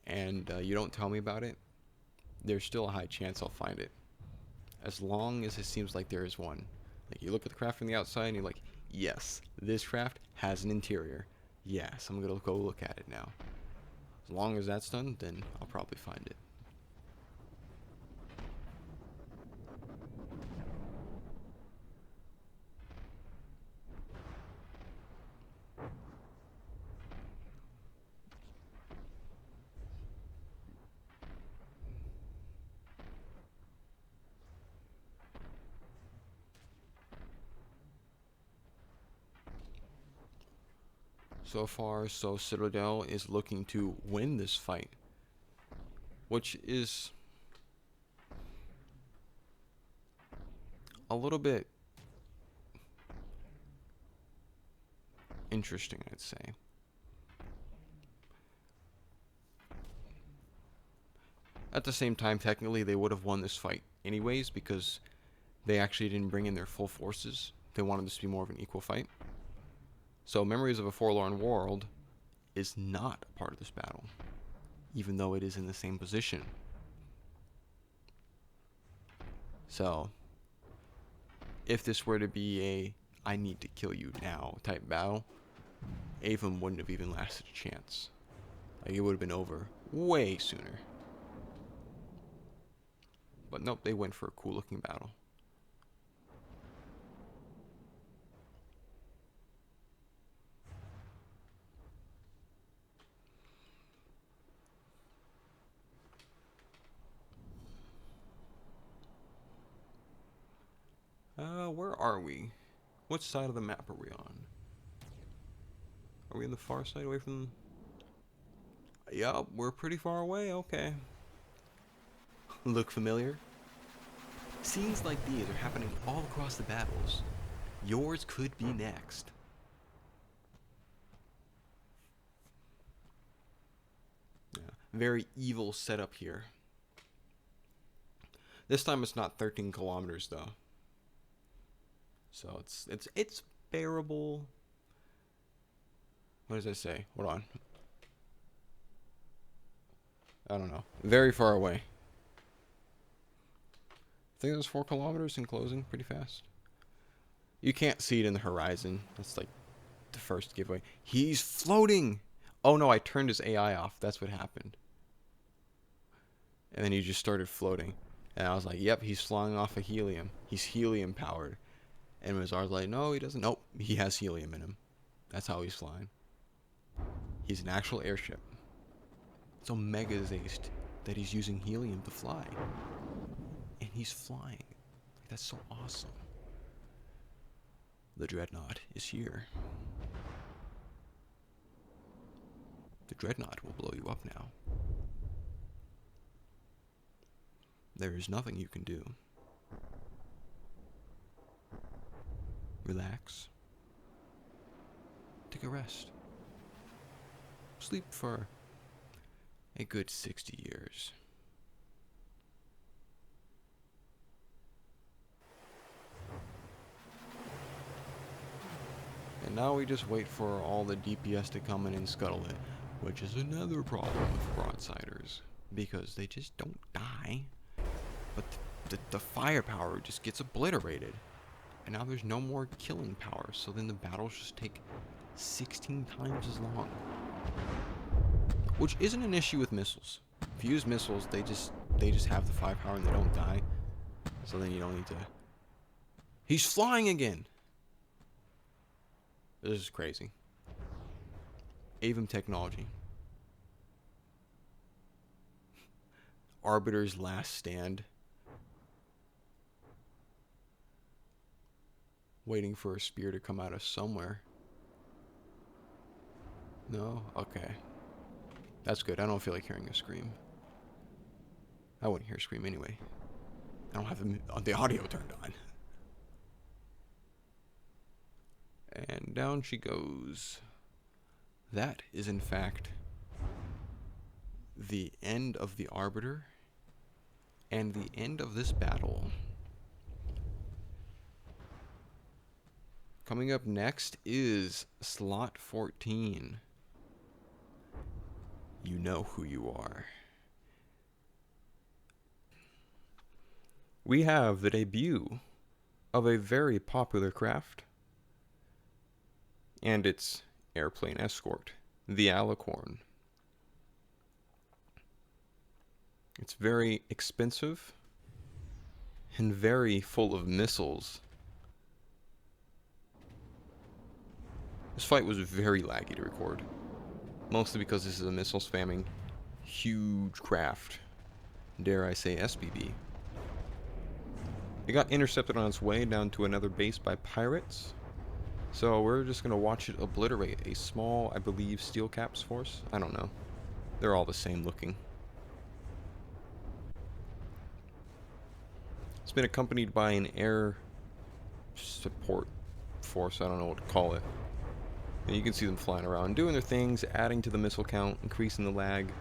and you don't tell me about it, there's still a high chance I'll find it. As long as it seems like there is one. Like you look at the craft from the outside and you're like, yes, this craft has an interior. Yes, I'm gonna go look at it now. As long as that's done, then I'll probably find it. So far, so Citadel is looking to win this fight, which is a little bit interesting, I'd say. At the same time, technically, they would have won this fight anyways because they actually didn't bring in their full forces. They wanted this to be more of an equal fight. So Memories of a Forlorn World is not a part of this battle, even though it is in the same position. So, if this were to be a I need to kill you now type battle, Avon wouldn't have even lasted a chance. Like, it would have been over way sooner. But nope, they went for a cool looking battle. Where are we? What side of the map are we on? Are we on the far side away from... Yup, we're pretty far away, okay. Look familiar? Scenes like these are happening all across the battles. Yours could be next. Yeah, very evil setup here. This time it's not 13 kilometers though. So it's bearable. What does I say? Hold on. I don't know. Very far away. I think it was 4 kilometers in closing, pretty fast. You can't see it in the horizon. That's like the first giveaway. He's floating! Oh no, I turned his AI off. That's what happened. And then he just started floating. And I was like, yep, he's flying off of helium. He's helium powered. And Mazar's like, no, he doesn't. Nope, he has helium in him. That's how he's flying. He's an actual airship. It's Omega Zaced that he's using helium to fly. And he's flying. That's so awesome. The Dreadnought is here. The Dreadnought will blow you up now. There is nothing you can do. Relax. Take a rest. Sleep for a good 60 years. And now we just wait for all the DPS to come in and scuttle it, which is another problem with Broadsiders, because they just don't die, but the firepower just gets obliterated. And now there's no more killing power, so then the battles just take 16 times as long. Which isn't an issue with missiles. If you use missiles, they just have the firepower and they don't die. So then you don't need to... He's flying again! This is crazy. Avon technology. Arbiter's last stand. Waiting for a spear to come out of somewhere. No? Okay. That's good. I don't feel like hearing a scream. I wouldn't hear a scream anyway. I don't have the audio turned on. And down she goes. That is in fact the end of the Arbiter and the end of this battle. Coming up next is slot 14. You know who you are. We have the debut of a very popular craft and its airplane escort, the Alicorn. It's very expensive and very full of missiles. This fight was very laggy to record, mostly because this is a missile spamming huge craft, dare I say SBB. It got intercepted on its way down to another base by pirates, so we're just going to watch it obliterate a small, I believe, Steel Caps force. I don't know. They're all the same looking. It's been accompanied by an air support force, I don't know what to call it. And you can see them flying around, doing their things, adding to the missile count, increasing the lag,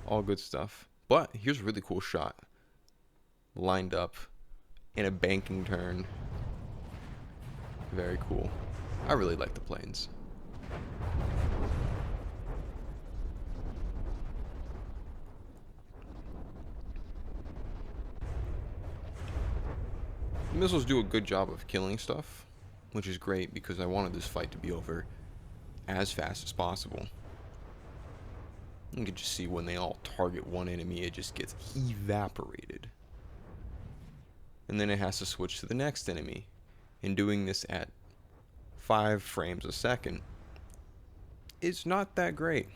all good stuff. But here's a really cool shot. Lined up in a banking turn. Very cool. I really like the planes. The missiles do a good job of killing stuff, which is great because I wanted this fight to be over as fast as possible. You can just see when they all target one enemy, it just gets evaporated. And then it has to switch to the next enemy. And doing this at 5 frames a second is not that great.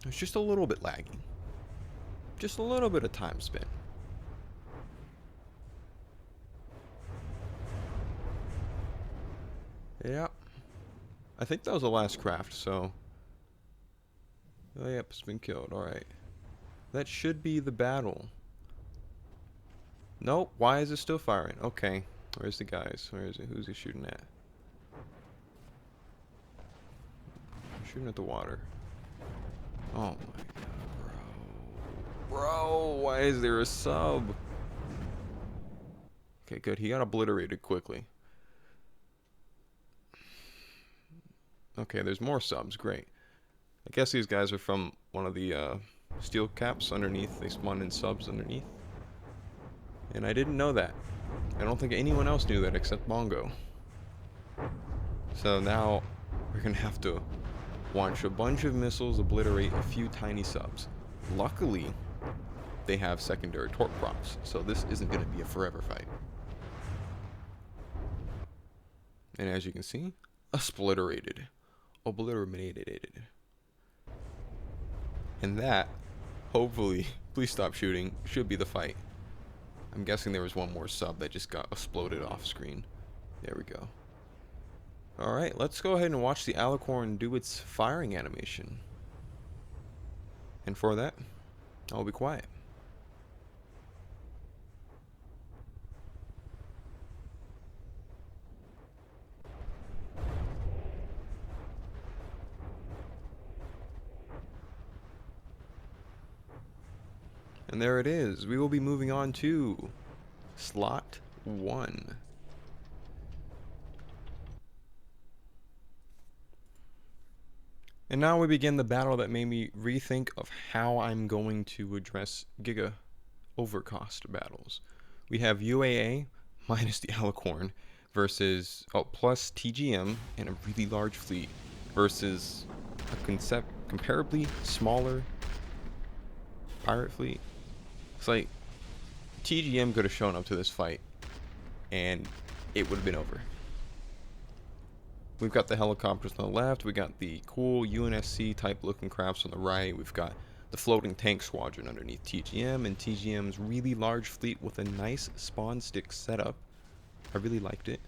It's just a little bit laggy. Just a little bit of time spent. Yeah. I think that was the last craft, so... Oh, yep, it's been killed. Alright. That should be the battle. Nope. Why is it still firing? Okay. Where's the guys? Where is it? Who's he shooting at? I'm shooting at the water. Oh my god, bro. Bro, why is there a sub? Okay, good. He got obliterated quickly. Okay, there's more subs. Great. I guess these guys are from one of the steel caps underneath. They spawn in subs underneath. And I didn't know that. I don't think anyone else knew that except Bongo. So now we're going to have to launch a bunch of missiles, obliterate a few tiny subs. Luckily, they have secondary torque props, so this isn't going to be a forever fight. And as you can see, obliterated. And that, hopefully, please stop shooting, should be the fight. I'm guessing there was one more sub that just got exploded off screen. There we go. Alright, let's go ahead and watch the Alicorn do its firing animation. And for that, I'll be quiet. And there it is. We will be moving on to slot 1. And now we begin the battle that made me rethink of how I'm going to address Giga overcost battles. We have UAA minus the Alicorn versus plus TGM and a really large fleet versus a comparably smaller pirate fleet. It's like TGM could have shown up to this fight and it would have been over. We've got the helicopters on the left, we got the cool UNSC type looking crafts on the right, we've got the floating tank squadron underneath TGM, and TGM's really large fleet with a nice spawn stick setup. I really liked it.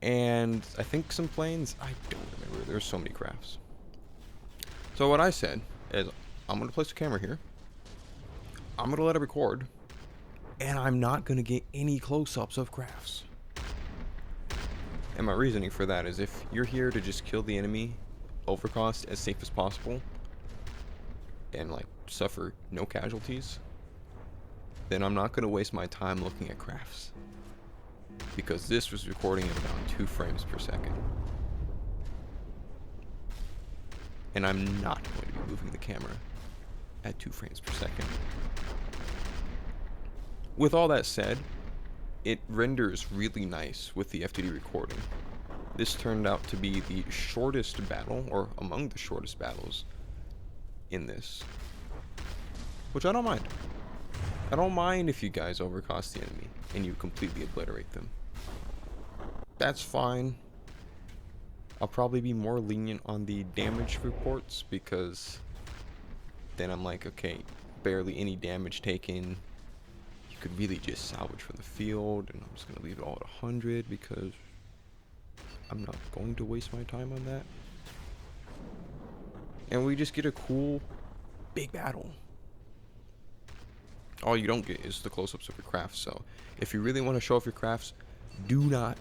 And I think some planes, I don't remember, there's so many crafts. So what I said is, I'm going to place a camera here, I'm going to let it record, and I'm not going to get any close-ups of crafts. And my reasoning for that is, if you're here to just kill the enemy overcost as safe as possible, and like suffer no casualties, then I'm not going to waste my time looking at crafts. Because this was recording at about 2 frames per second. And I'm not going to be moving the camera at 2 frames per second. With all that said, it renders really nice with the FTD recording. This turned out to be the shortest battle, or among the shortest battles in this. Which I don't mind. I don't mind if you guys overcost the enemy and you completely obliterate them. That's fine. I'll probably be more lenient on the damage reports, because then I'm like, okay, barely any damage taken. You could really just salvage from the field, and I'm just going to leave it all at 100 because I'm not going to waste my time on that. And we just get a cool big battle. All you don't get is the close-ups of your crafts. So if you really want to show off your crafts, do not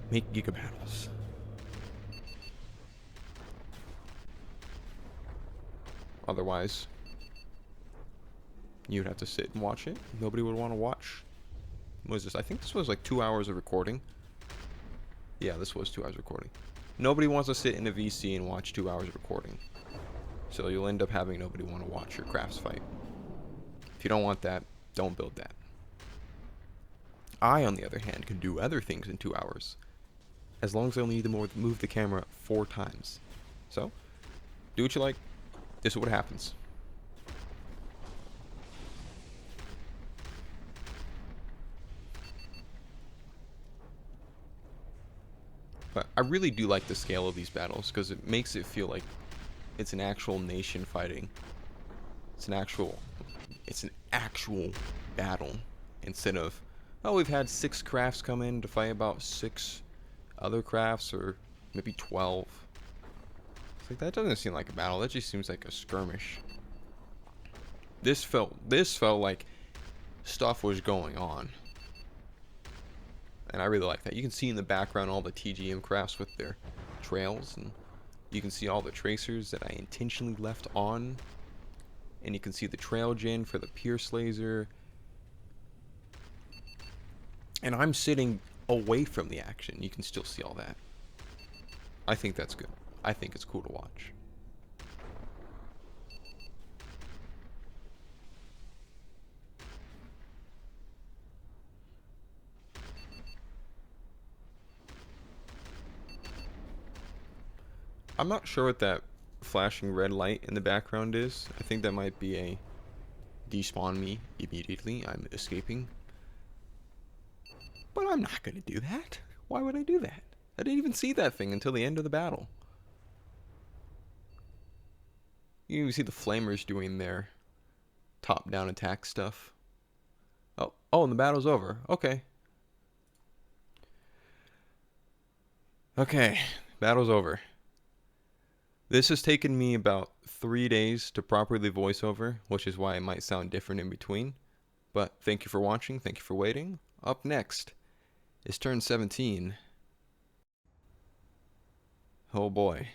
make giga battles. Otherwise, you'd have to sit and watch it. Nobody would want to watch. What was this? I think this was like 2 hours of recording. Yeah, this was 2 hours recording. Nobody wants to sit in a VC and watch 2 hours of recording. So you'll end up having nobody want to watch your crafts fight. If you don't want that, don't build that. I, on the other hand, can do other things in 2 hours, as long as I only need to move the camera 4 times. So, do what you like. This is what happens. But I really do like the scale of these battles, because it makes it feel like it's an actual nation fighting. It's an actual battle, instead of, oh, we've had 6 crafts come in to fight about 6 other crafts, or maybe 12. It's like, that doesn't seem like a battle. That just seems like a skirmish. This felt like stuff was going on. And I really like that. You can see in the background all the TGM crafts with their trails, and you can see all the tracers that I intentionally left on. And you can see the trail gen for the Pierce laser. And I'm sitting away from the action. You can still see all that. I think that's good. I think it's cool to watch. I'm not sure what that flashing red light in the background is. I think that might be a despawn me immediately. I'm escaping. But I'm not going to do that. Why would I do that? I didn't even see that thing until the end of the battle. You can even see the flamers doing their top-down attack stuff. Oh, and the battle's over. Okay. Okay, battle's over. This has taken me about 3 days to properly voice over, which is why it might sound different in between. But thank you for watching, thank you for waiting. Up next is turn 17. Oh boy.